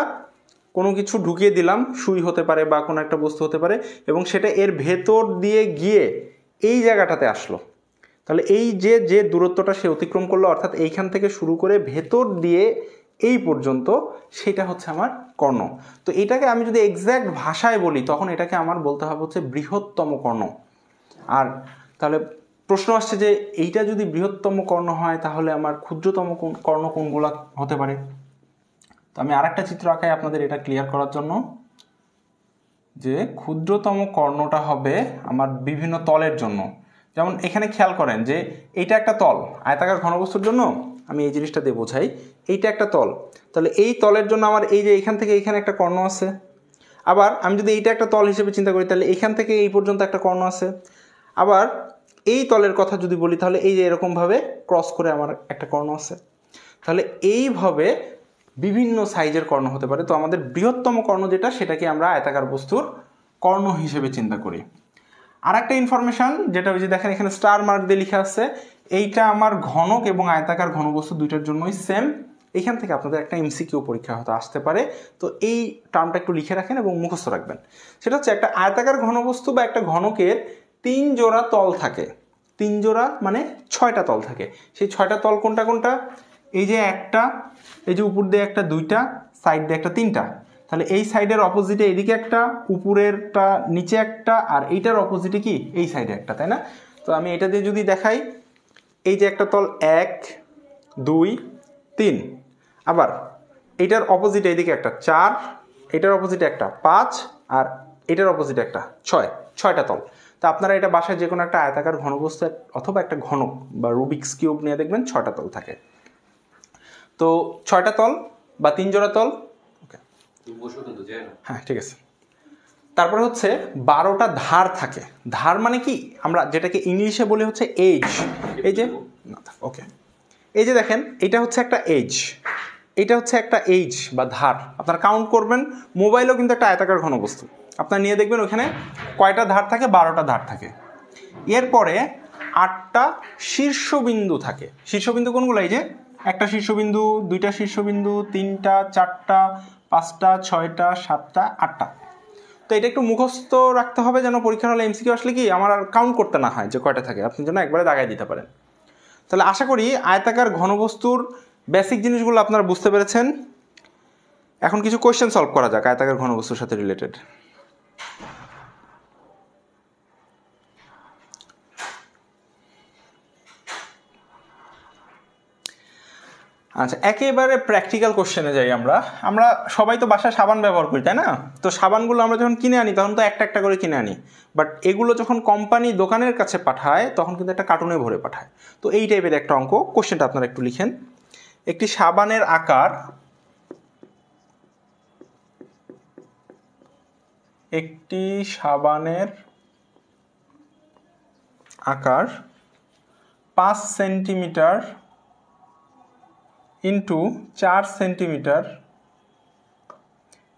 কোনো কিছু ঢুকিয়ে দিলাম, সুই হতে পারে বা কোনো একটা বস্তু হতে পারে, এবং সেটা এর ভেতর দিয়ে গিয়ে এই জায়গাটাতে আসলো। তাহলে এই যে দূরত্বটা সে অতিক্রম করলো, অর্থাৎ এইখান থেকে শুরু করে ভেতর দিয়ে এই পর্যন্ত, সেটা হচ্ছে আমার কর্ণ। তো এটাকে আমি যদি এক্স্যাক্ট ভাষায় বলি তখন এটাকে আমার বলতে হবে হচ্ছে বৃহত্তম কর্ণ। আর তাহলে প্রশ্ন আসছে যে এইটা যদি বৃহত্তম কর্ণ হয় তাহলে আমার ক্ষুদ্রতম কর্ণ কোনগুলো হতে পারে? তো আমি আরেকটা চিত্র আঁকাই আপনাদের এটা ক্লিয়ার করার জন্য, যে ক্ষুদ্রতম কর্ণটা হবে আমার বিভিন্ন তলের জন্য। যেমন এখানে খেয়াল করেন যে এইটা একটা তল, আয়তাকার ঘনবস্তুর জন্য আমি এই জিনিসটা দিয়ে বোঝাই, এইটা একটা তল। তাহলে এই তলের জন্য আমার এই যে এখান থেকে এখানে একটা কর্ণ আছে। আবার আমি যদি এইটা একটা তল হিসেবে চিন্তা করি তাহলে এখান থেকে এই পর্যন্ত একটা কর্ণ আছে। আবার এই তলের কথা যদি বলি তাহলে এই যে এরকমভাবে ক্রস করে আমার একটা কর্ণ আছে। তাহলে এইভাবে বিভিন্ন সাইজের কর্ণ হতে পারে। তো আমাদের বৃহত্তম কর্ণ যেটা, সেটাকে আমরা আয়তাকার বস্তুর কর্ণ হিসেবে চিন্তা করি। আর একটা ইনফরমেশন যেটা ওই যে দেখেন এখানে স্টার মার্ক দিয়ে লেখা আছে, এইটা আমার ঘনক এবং আয়তাকার ঘনবস্তু দুইটার জন্যই সেম। এইখান থেকে আপনাদের একটা এমসিকিউ পরীক্ষা হয়তো আসতে পারে, তো এই টার্মটা একটু লিখে রাখেন এবং মুখস্থ রাখবেন। সেটা হচ্ছে একটা আয়তাকার ঘনবস্তু বা একটা ঘনকের 3 জোড়া তল থাকে। 3 জোড়া মানে 6টা তল থাকে। সেই 6টা তল কোনটা কোনটা? এই যে একটা, এই যে উপর দিয়ে একটা, দুইটা, সাইড দিয়ে একটা, 3টা। তাহলে এই সাইডের অপোজিটে এদিকে একটা, উপরেরটা নিচে একটা, আর এইটার অপোজিটে কি এই সাইডে একটা, তাই না? তো আমি এটা দিয়ে যদি দেখাই, এই যে একটা তল 1 2 3, আবার এইটার অপোজিটে এদিকে একটা 4, এটার অপোজিটে একটা 5, আর এটার অপোজিটে একটা 6, 6টা তল। তা আপনারা এটা বাসায় যে কোনো একটা আয়তাকার ঘনবস্তু অথবা একটা ঘনক বা রুবিক্স কিউব নিয়ে দেখবেন 6টা তল থাকে। তো 6টা তল বা 3 জোড়া তল। ওকে, হ্যাঁ ঠিক আছে। তারপরে হচ্ছে 12টা ধার থাকে। ধার মানে কি, আমরা যেটাকে ইংলিশে বলি হচ্ছে এজ। এই যে ওকে, এই যে দেখেন এটা হচ্ছে একটা এজ, এটা হচ্ছে একটা এজ বা ধার। আপনারা কাউন্ট করবেন, মোবাইলও কিন্তু একটা আয়তাকার ঘনবস্তু, আপনারা নিয়ে দেখবেন ওখানে কয়টা ধার থাকে, 12টা ধার থাকে। এরপরে 8টা শীর্ষবিন্দু থাকে। শীর্ষবিন্দু কোনগুলো? এই যে একটা শীর্ষবিন্দু, দুইটা শীর্ষবিন্দু, 3টা, 4টা, 5টা, 6টা, 7টা, 8টা। তো এটা একটু মুখস্থ রাখতে হবে যেন পরীক্ষার হলে এমসিকিউ আসলে কি আমার আর কাউন্ট করতে না হয় যে কয়টা থাকে, আপনি যেন একবারে দাগায় দিতে পারেন। তাহলে আশা করি আয়তাকার ঘনবস্তুর বেসিক জিনিসগুলো আপনারা বুঝতে পেরেছেন। এখন কিছু কোয়েশ্চেন সলভ করা যাক আয়তাকার ঘনবস্তুর সাথে রিলেটেড। আচ্ছা, একেবারে প্র্যাকটিক্যাল কোশ্চেনে যাই আমরা। আমরা সবাই তো বাসায় সাবান ব্যবহার করি, তাই না? তো সাবানগুলো আমরা যখন কিনে আনি তখন তো একটা একটা করে কিনে আনি, বাট এগুলো যখন কোম্পানি দোকানের কাছে পাঠায় তখন কিন্তু একটা কার্টুনে ভরে পাঠায়। তো এই টাইপের একটা অঙ্ক, কোশ্চেনটা আপনারা একটু লিখেন। একটি সাবানের আকার, একটি সাবানের আকার 5 centimetre into 4 centimetre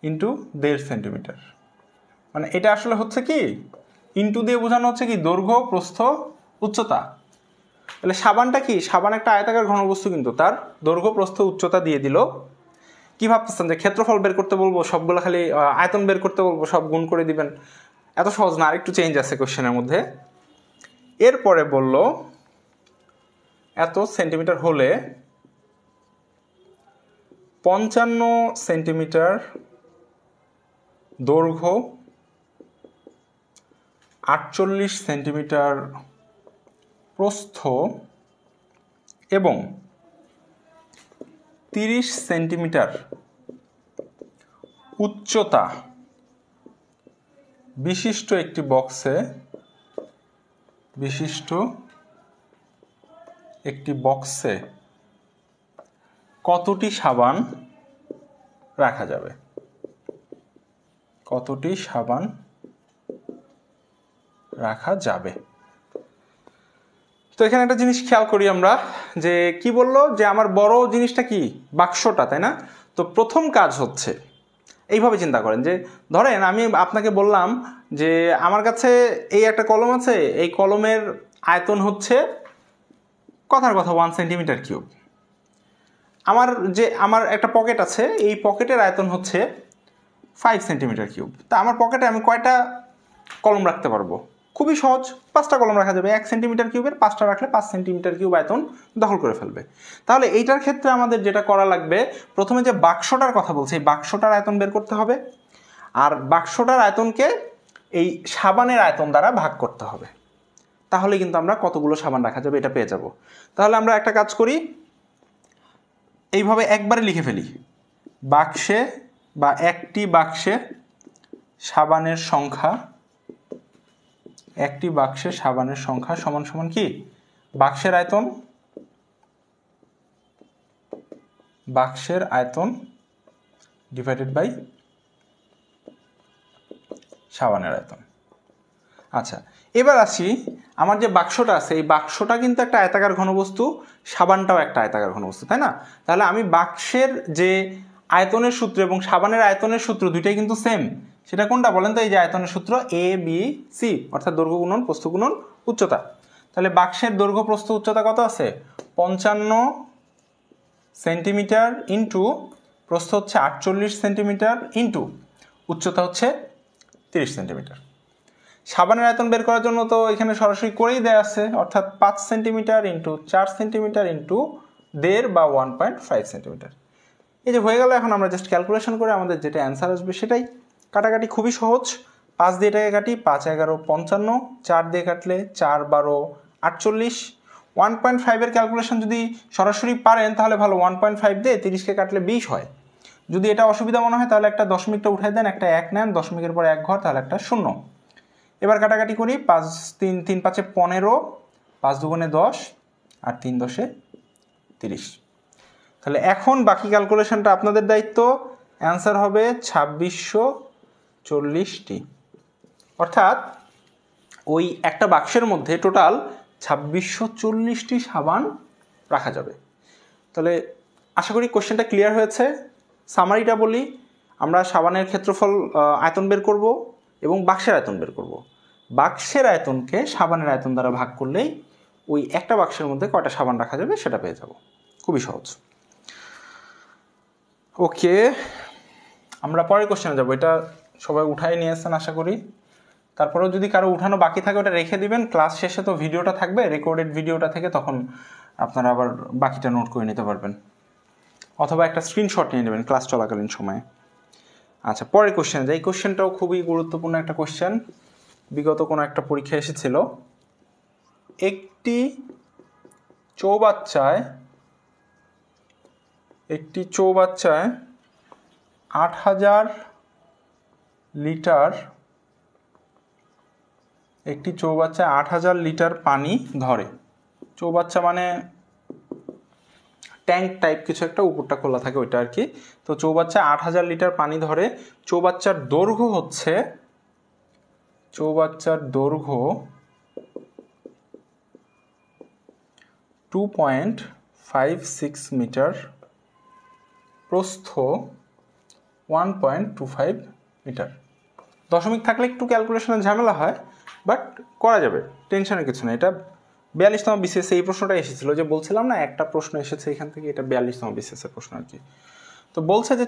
into 1.5 centimetre. মানে এটা আসলে হচ্ছে কি, ইন্টু দিয়ে বোঝানো হচ্ছে কি দৈর্ঘ্য, প্রস্থ, উচ্চতা। তাহলে সাবানটা কি, সাবান একটা আয়তাকার ঘনবস্তু, কিন্তু তার দৈর্ঘ্য, প্রস্থ, উচ্চতা দিয়ে দিল। কি ভাবতেছেন যে ক্ষেত্রফল বের করতে বলবো, সবগুলো খালি আয়তন বের করতে বলবো, সব গুণ করে দিবেন? এত সহজ না, আরেকটু চেঞ্জ আছে কোশ্চেনের মধ্যে। এরপরে বলল এত সেন্টিমিটার হলে 55 সেন্টিমিটার দৈর্ঘ্য, 48 সেন্টিমিটার প্রস্থ এবং 30 সেন্টিমিটার উচ্চতা বিশিষ্ট একটি বক্সে কতটি সাবান রাখা যাবে? কতটি সাবান রাখা যাবে? তো এখানে একটা জিনিস খেয়াল করি আমরা, যে কি বললো যে আমার বড় জিনিসটা কি, বাক্সটা, তাই না? তো প্রথম কাজ হচ্ছে এইভাবে চিন্তা করেন যে ধরেন আমি আপনাকে বললাম যে আমার কাছে এই একটা কলম আছে, এই কলমের আয়তন হচ্ছে কথার কথা 1 সেন্টিমিটার কিউব। আমার একটা পকেট আছে, এই পকেটের আয়তন হচ্ছে 5 সেন্টিমিটার কিউব। তা আমার পকেটে আমি কয়টা কলম রাখতে পারবো? খুবই সহজ, 5টা কলম রাখা যাবে। 1 সেন্টিমিটার কিউবের 5টা রাখলে 5 সেন্টিমিটার কিউব আয়তন দখল করে ফেলবে। তাহলে এইটার ক্ষেত্রে আমাদের যেটা করা লাগবে, প্রথমে যে বাক্সটার কথা বলছি, এই বাক্সটার আয়তন বের করতে হবে, আর বাক্সটার আয়তনকে এই সাবানের আয়তন দ্বারা ভাগ করতে হবে। তাহলে কিন্তু আমরা কতগুলো সাবান রাখা যাবে এটা পেয়ে যাব। তাহলে আমরা একটা কাজ করি, এইভাবে একবারে লিখে ফেলি, বাক্সে বা একটি বাক্সে সাবানের সংখ্যা, একটি বাক্সে সাবানের সংখ্যা সমান সমান কি, বাক্সের আয়তন ডিভাইডেড বাই সাবানের আয়তন। আচ্ছা, এবার আসি, আমার যে বাক্সটা আছে এই বাক্সটা কিন্তু একটা আয়তাকার ঘনবস্তু, সাবানটাও একটা আয়তাকার ঘনবস্তু, তাই না? তাহলে আমি বাক্সের যে আয়তনের সূত্র এবং সাবানের আয়তনের সূত্র দুইটাই কিন্তু সেম। সেটা কোনটা বলেন তো? এই যে আয়তনের সূত্র ABC, অর্থাৎ দৈর্ঘ্য গুণন প্রস্থ গুণন উচ্চতা। তাহলে বাক্সের দৈর্ঘ্য, প্রস্থ, উচ্চতা কত আছে? 55 সেন্টিমিটার ইন্টু প্রস্থ হচ্ছে 48 সেন্টিমিটার ইন্টু উচ্চতা হচ্ছে 30 সেন্টিমিটার। সাবানের আয়তন বের করার জন্য তো এখানে সরাসরি করেই দেয়া আছে, অর্থাৎ 5 সেন্টিমিটার ইন্টু 4 সেন্টিমিটার ইন্টু 1.5 বা 1.5 সেন্টিমিটার। এই যে হয়ে গেল। এখন আমরা জাস্ট ক্যালকুলেশন করে আমাদের যেটা অ্যান্সার আসবে সেটাই। কাটাকাটি খুবই সহজ, 5 দিয়ে এটাকে কাটি, 5 11 55, 4 দিয়ে কাটলে 4 12 48। 1.5 এর ক্যালকুলেশন যদি সরাসরি পারেন তাহলে ভালো, 1.5 দিয়ে 30কে কাটলে 20 হয়। যদি এটা অসুবিধা মনে হয় তাহলে একটা দশমিকটা উঠাই দেন, একটা 1 নেন, দশমিকের পর 1 ঘর, তাহলে একটা 0। এবার কাটাকাটি করি, 5 3 3 5 15, 5 2 10 আর 3 10 30। তাহলে এখন বাকি ক্যালকুলেশনটা আপনাদের দায়িত্ব। অ্যান্সার হবে 2640টি। অর্থাৎ ওই একটা বাক্সের মধ্যে টোটাল 2640টি সাবান রাখা যাবে। তাহলে আশা করি কোশ্চেনটা ক্লিয়ার হয়েছে। সামারিটা বলি, আমরা সাবানের ক্ষেত্রফল আয়তন বের করব এবং বাক্সের আয়তন বের করব। বাক্সের আয়তনকে সাবানের আয়তন দ্বারা ভাগ করলেই ওই একটা বাক্সের মধ্যে কয়টা সাবান রাখা যাবে সেটা পেয়ে যাব। খুবই সহজ। ওকে, আমরা পরের কোশ্চেনে যাব। এটা সবাই উঠাই নিয়েছেন আশা করি। তারপরেও যদি কারো উঠানো বাকি থাকে ওটা রেখে দিবেন, ক্লাস শেষে তো ভিডিওটা থাকবে, রেকর্ডেড ভিডিওটা থেকে, তখন আপনারা আবার বাকিটা নোট করে নিতে পারবেন, অথবা একটা স্ক্রিনশট নিয়ে নেবেন ক্লাস চলাকালীন সময়ে। আচ্ছা, পরের কোশ্চেন যাই। এই কোশ্চেনটাও খুবই গুরুত্বপূর্ণ একটা কোশ্চেন, বিগত কোনো একটা পরীক্ষা এসেছিল। একটি চৌবাচ্চায় 8000 লিটার পানি ধরে। চৌবাচ্চা মানে ট্যাঙ্ক টাইপ কিছু একটা, উপরটা খোলা থাকে ওইটা আর কি। তো চৌবাচ্চা 8000 লিটার পানি ধরে। চৌবাচ্চার দৈর্ঘ্য 2.56 মিটার, প্রস্থ 1.25 মিটার। দশমিক থাকলে একটু ক্যালকুলেশনের ঝামেলা হয়, বাট করা যাবে, টেনশনের কিছু নেই। এটা 42তম বিসিএস এই প্রশ্নটা এসেছিল, যে বলছিলাম না একটা প্রশ্ন এসেছে এখান থেকে, এটা 42তম বিসিএস এর প্রশ্ন আর কি। তো বলছে যে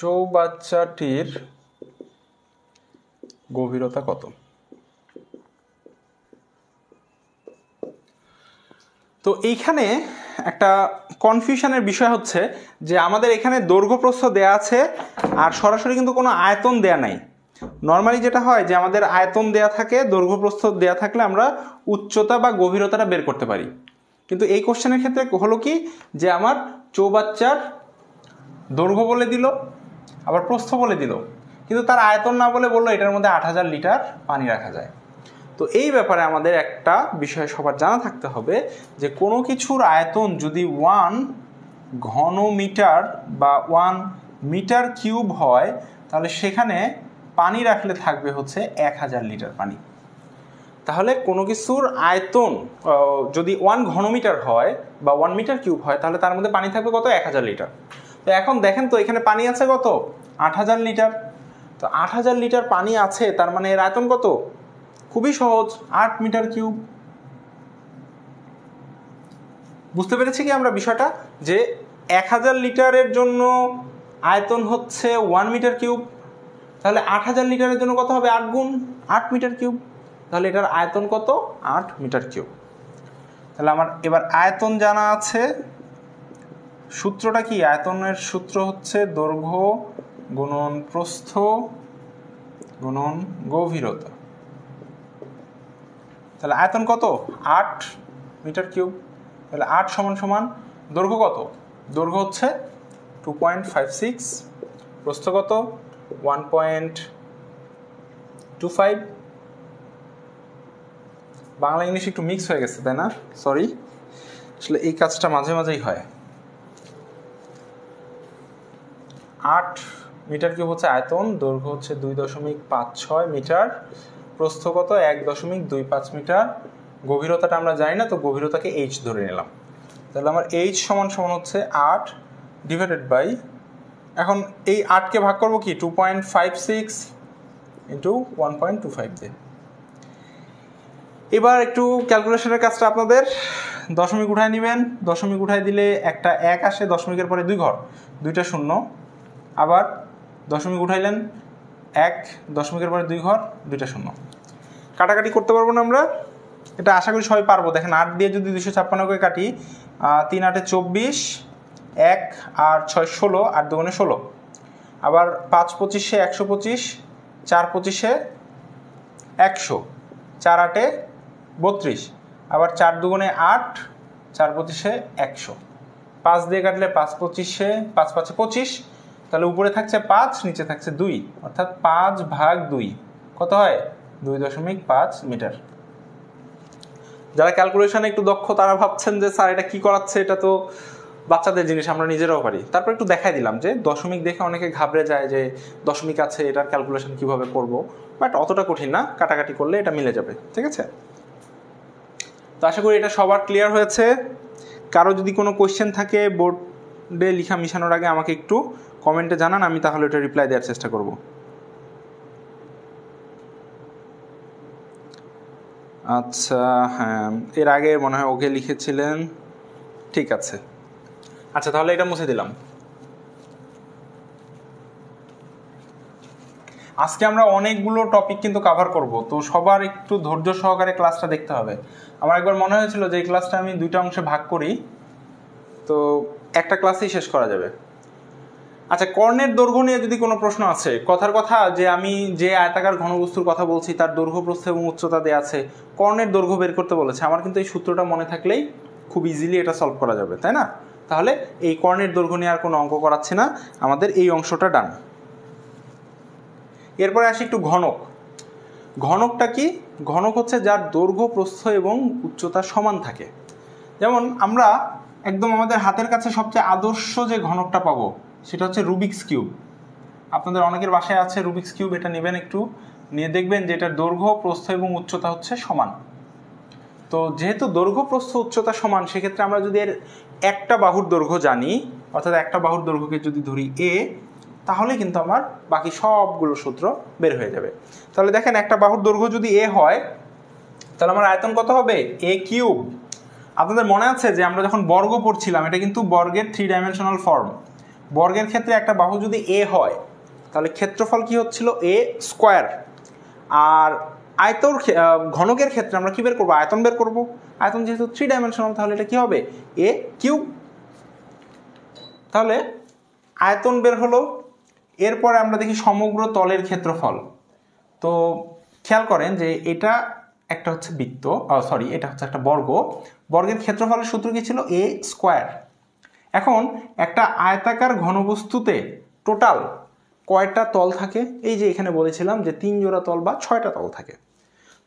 চৌবাচ্চাটির গভীরতা কত? তো এইখানে একটা কনফিউশনের বিষয় হচ্ছে যে আমাদের এখানে দৈর্ঘ্য প্রস্থ দেয়া আছে, আর সরাসরি কিন্তু কোনো আয়তন দেয়া নাই। নর্মালি যেটা হয় যে আমাদের আয়তন দেয়া থাকে, দৈর্ঘ্য প্রস্থ দেয়া থাকলে আমরা উচ্চতা বা গভীরতাটা বের করতে পারি। কিন্তু এই কোশ্চেনের ক্ষেত্রে হলো কি, যে আমার চৌবাচ্চার দৈর্ঘ্য বলে দিল, আবার প্রস্থ বলে দিল, কিন্তু তার আয়তন না বলে বললো এটার মধ্যে 8000 লিটার পানি রাখা যায়। তো এই ব্যাপারে আমাদের একটা বিষয় সবার জানা থাকতে হবে, যে কোনো কিছুর আয়তন যদি 1 ঘন মিটার বা 1 মিটার কিউব হয়, তাহলে সেখানে পানি রাখলে থাকবে হচ্ছে 1000 লিটার পানি। তাহলে কোনো কিছুর আয়তন যদি 1 ঘনমিটার হয় বা 1 মিটার কিউব হয়, তাহলে তার মধ্যে পানি থাকবে কত? 1000 লিটার। তো এখন দেখেন তো এখানে পানি আছে কত? 8000 লিটার। তো 8000 লিটার পানি আছে, তার মানে এর আয়তন কত? খুবই সহজ, 8 মিটার কিউব। বুঝতে পেরেছি কি আমরা বিষয়টা, যে 1000 লিটারের জন্য আয়তন হচ্ছে 1 মিটার কিউব, তাহলে 8000 লিটারের জন্য কত হবে? 8 গুণ 8 মিটার কিউব। তাহলে এটার আয়তন কত? 8 মিটার কিউব। তাহলে আমার এবার আয়তন জানা আছে। সূত্রটা কি? আয়তনের সূত্র হচ্ছে দৈর্ঘ্য গুণন প্রস্থ গুণন গভীরতা। তাহলে আয়তন কত? 8 মিটার কিউব। তাহলে 8 সমান সমান দৈর্ঘ্য কত? দৈর্ঘ্য হচ্ছে 2.56, প্রস্থ কত? 1.25। বাংলা ইংলিশ একটু মিক্স হয়ে গেছে, তাই না? সরি, আসলে এই কাজটা মাঝে মাঝেই হয়। 8 মিটার কিউব হচ্ছে আয়তন, দৈর্ঘ্য হচ্ছে 2.56 মিটার, প্রস্থ কত? 1.25 মিটার, গভীরতাটা আমরা জানি না, তো গভীরতাকে h ধরে নিলাম। তাহলে আমার h সমান সমান হচ্ছে 8 ডিভাইডেড বাই, এখন এই 8কে ভাগ করবো কি 2.56 ইন্টু 1.25 দিয়ে। এবার একটু ক্যালকুলেশনের কাজটা আপনাদের, দশমিক উঠায় নেবেন। দশমিক উঠায় দিলে একটা 1 আসে, দশমিকের পরে 2 ঘর, 2টা শূন্য। আবার দশমিক উঠাইলেন 1, দশমিকের পরে 2 ঘর, 2টা শূন্য। কাটাকাটি করতে পারবো না আমরা? এটা আশা করি সবাই পারবো। দেখেন 8 দিয়ে যদি 256কে কাটি, 3 8 24, 1 আর 6 16, 8 2 16। আবার 5 25 125, 4 25 100, 4 8 32, আবার 4 2 8, 4 25 100। 5 দিয়ে কাটলে 5 25, 5 5 25, তাহলে উপরে থাকছে 5, নিচে থাকছে 2, অর্থাৎ 5/2 কত হয়? 2.5 মিটার। যারা ক্যালকুলেশনে একটু দক্ষ তারা ভাবছেন যে স্যার এটা কি করাচ্ছে, এটা তো বাচ্চাদের জিনিস, আমরা নিজেরাও পারি। তারপর একটু দেখাই দিলাম যে দশমিক দেখে অনেকে ঘাবড়ে যায় যে দশমিক আছে, এটার ক্যালকুলেশন কিভাবে করব, বাট অতটা কঠিন না, কাটাকাটি করলে এটা মিলে যাবে। ঠিক আছে, তো আশা করি এটা সবার ক্লিয়ার হয়েছে। কারো যদি কোনো কোয়েশ্চেন থাকে বোর্ডে লিখা মিশানোর আগে আমাকে একটু কমেন্টে জানান, আমি তাহলে এটা রিপ্লাই দেওয়ার চেষ্টা করব। আচ্ছা, হ্যাঁ, এর আগে মনে হয় ওকে লিখেছিলেন, ঠিক আছে। আচ্ছা, তাহলে এটা মুছে দিলাম। আজকে আমরা অনেকগুলো টপিক কিন্তু কভার করব, তো সবার একটু ধৈর্য সহকারে ক্লাসটা দেখতে হবে। আমার একবার মনে হয়েছিল যে এই ক্লাসটা আমি দুইটা অংশে ভাগ করি, তো একটা ক্লাসেই শেষ করা যাবে। আচ্ছা, কর্ণের দৈর্ঘ্য নিয়ে যদি কোনো প্রশ্ন আছে, কথার কথা যে আমি যে আয়তাকার ঘনবস্তুর কথা বলছি তার দৈর্ঘ্য, প্রস্থ এবং উচ্চতা দেওয়া আছে, কর্ণের দৈর্ঘ্য বের করতে বলেছে। আমার কিন্তু এই সূত্রটা মনে থাকলেই খুব ইজিলি এটা সলভ করা যাবে, তাই না? তাহলে এই কর্ণের দৈর্ঘ্য নিয়ে আর কোনো অঙ্ক করাচ্ছি না, আমাদের এই অংশটা ডান। এরপরে আসি একটু ঘনক। ঘনকটা কি? ঘনক হচ্ছে যার দৈর্ঘ্য, প্রস্থ এবং উচ্চতা সমান থাকে। যেমন আমরা একদম আমাদের হাতের কাছে সবচেয়ে আদর্শ যে ঘনকটা পাবো সেটা হচ্ছে রুবিক্স কিউব। আপনাদের অনেকের বাসায় আছে রুবিক্স কিউব, এটা নেবেন, একটু নিয়ে দেখবেন যে এটার দৈর্ঘ্য, প্রস্থ এবং উচ্চতা হচ্ছে সমান। তো যেহেতু দৈর্ঘ্য, প্রস্থ, উচ্চতা সমান, সেক্ষেত্রে আমরা যদি এর একটা বাহুর দৈর্ঘ্য জানি, অর্থাৎ একটা বাহুর দৈর্ঘ্যকে যদি ধরি এ, তাহলে কিন্তু আমার বাকি সবগুলো সূত্র বের হয়ে যাবে। তাহলে দেখেন, একটা বাহুর দৈর্ঘ্য যদি এ হয়, তাহলে আমার আয়তন কত হবে? এ কিউব। আপনাদের মনে আছে যে আমরা যখন বর্গ পড়ছিলাম, এটা কিন্তু বর্গের 3 ডাইমেনশনাল ফর্ম। বর্গের ক্ষেত্রে একটা বাহু যদি এ হয়, তাহলে ক্ষেত্রফল কি হচ্ছিল? এ স্কোয়ার। আর আয়তর ঘনকের ক্ষেত্রে আমরা কি বের করবো? আয়তন বের করব। আয়তন যেহেতু 3 ডাইমেনশনাল, তাহলে এটা কি হবে? এ কিউব। তাহলে আয়তন বের হলো। এরপরে আমরা দেখি সমগ্র তলের ক্ষেত্রফল। তো খেয়াল করেন যে এটা একটা হচ্ছে বৃত্ত, সরি, এটা হচ্ছে একটা বর্গ। বর্গের ক্ষেত্রফলের সূত্র কি ছিল? এ স্কোয়ার। এখন একটা আয়তাকার ঘনবস্তুতে টোটাল কয়টা তল থাকে? এই যে এখানে বলেছিলাম যে 3 জোড়া তল বা 6টা তল থাকে।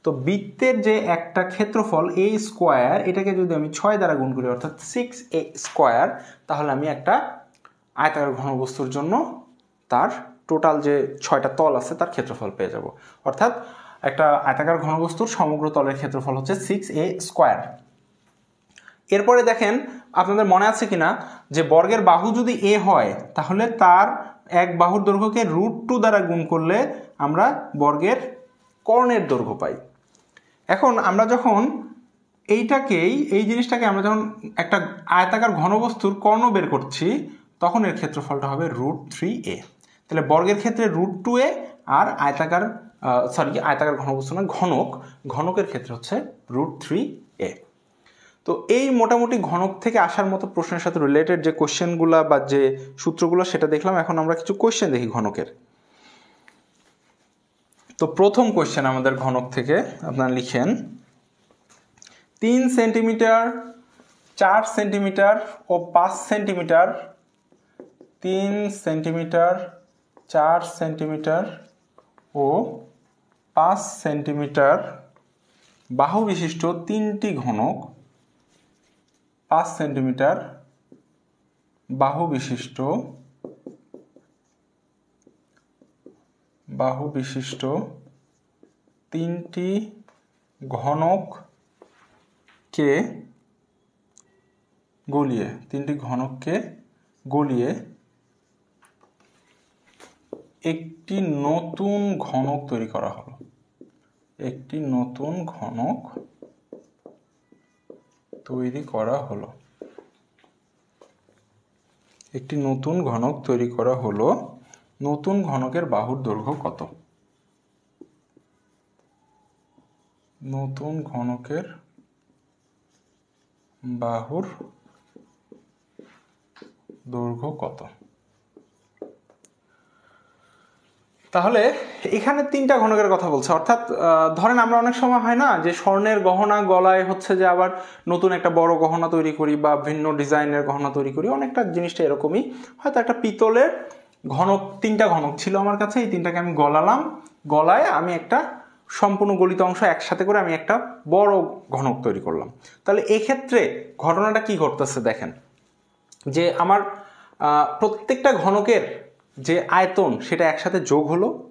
তো বৃত্তের যে একটা ক্ষেত্রফল এ স্কোয়ার, এটাকে যদি আমি 6 দ্বারা গুণ করি, অর্থাৎ 6a স্কোয়ার, তাহলে আমি একটা আয়তাকার ঘনবস্তুর জন্য তার টোটাল যে 6টা তল আছে তার ক্ষেত্রফল পেয়ে যাব। অর্থাৎ একটা আয়তাকার ঘনবস্তুর সমগ্র তলের ক্ষেত্রফল হচ্ছে 6a স্কোয়ার। এরপরে দেখেন, আপনাদের মনে আছে কিনা যে বর্গের বাহু যদি এ হয়, তাহলে তার এক বাহুর দৈর্ঘ্যকে √2 দ্বারা গুণ করলে আমরা বর্গের কর্ণের দৈর্ঘ্য পাই। এখন আমরা যখন এই জিনিসটাকে আমরা যখন একটা আয়তাকার ঘনবস্তুর কর্ণ বের করছি, তখন এর ক্ষেত্রফলটা হবে √3a। তাহলে বর্গের ক্ষেত্রে √2a, আর আয়তাকার ঘনবস্তু না, ঘনকের ক্ষেত্রে হচ্ছে √3a। তো এই মোটামুটি ঘনক থেকে আসার মতো প্রশ্নের সাথে রিলেটেড যে কোশ্চেনগুলো বা যে সূত্রগুলো সেটা দেখলাম। এখন আমরা কিছু কোশ্চেন দেখি ঘনকের। তো প্রথম কোশ্চেন আমাদের ঘনক থেকে, আপনারা লিখেন 3 সেন্টিমিটার, 4 সেন্টিমিটার ও 5 সেন্টিমিটার, 3 সেন্টিমিটার, 4 সেন্টিমিটার ও 5 সেন্টিমিটার বাহু বিশিষ্ট 3টি ঘনক, 5 সেন্টিমিটার বাহু বিশিষ্ট 3টি ঘনককে গলিয়ে একটি নতুন ঘনক তৈরি করা হলো। একটি নতুন ঘনক তৈরি করা হলো। নতুন ঘনকের বাহুর দৈর্ঘ্য কত? নতুন ঘনকের বাহুর দৈর্ঘ্য কত? তাহলে এখানে 3টা ঘনকের কথা বলছে। অর্থাৎ ধরেন আমরা অনেক সময় হয় না যে স্বর্ণের গহনা গলায় হচ্ছে যে আবার নতুন একটা বড় গহনা তৈরি করি বা ভিন্ন ডিজাইনের গহনা তৈরি করি, অনেকটা জিনিসটা এরকমই। হয়তো একটা পিতলের ঘনক, 3টা ঘনক ছিল আমার কাছে, এই 3টাকে আমি গলালাম, গলায় আমি একটা সম্পূর্ণ গলিত অংশ একসাথে করে আমি একটা বড় ঘনক তৈরি করলাম। তাহলে এক্ষেত্রে ঘটনাটা কি ঘটতেছে দেখেন, যে আমার প্রত্যেকটা ঘনকের যে আয়তন সেটা একসাথে যোগ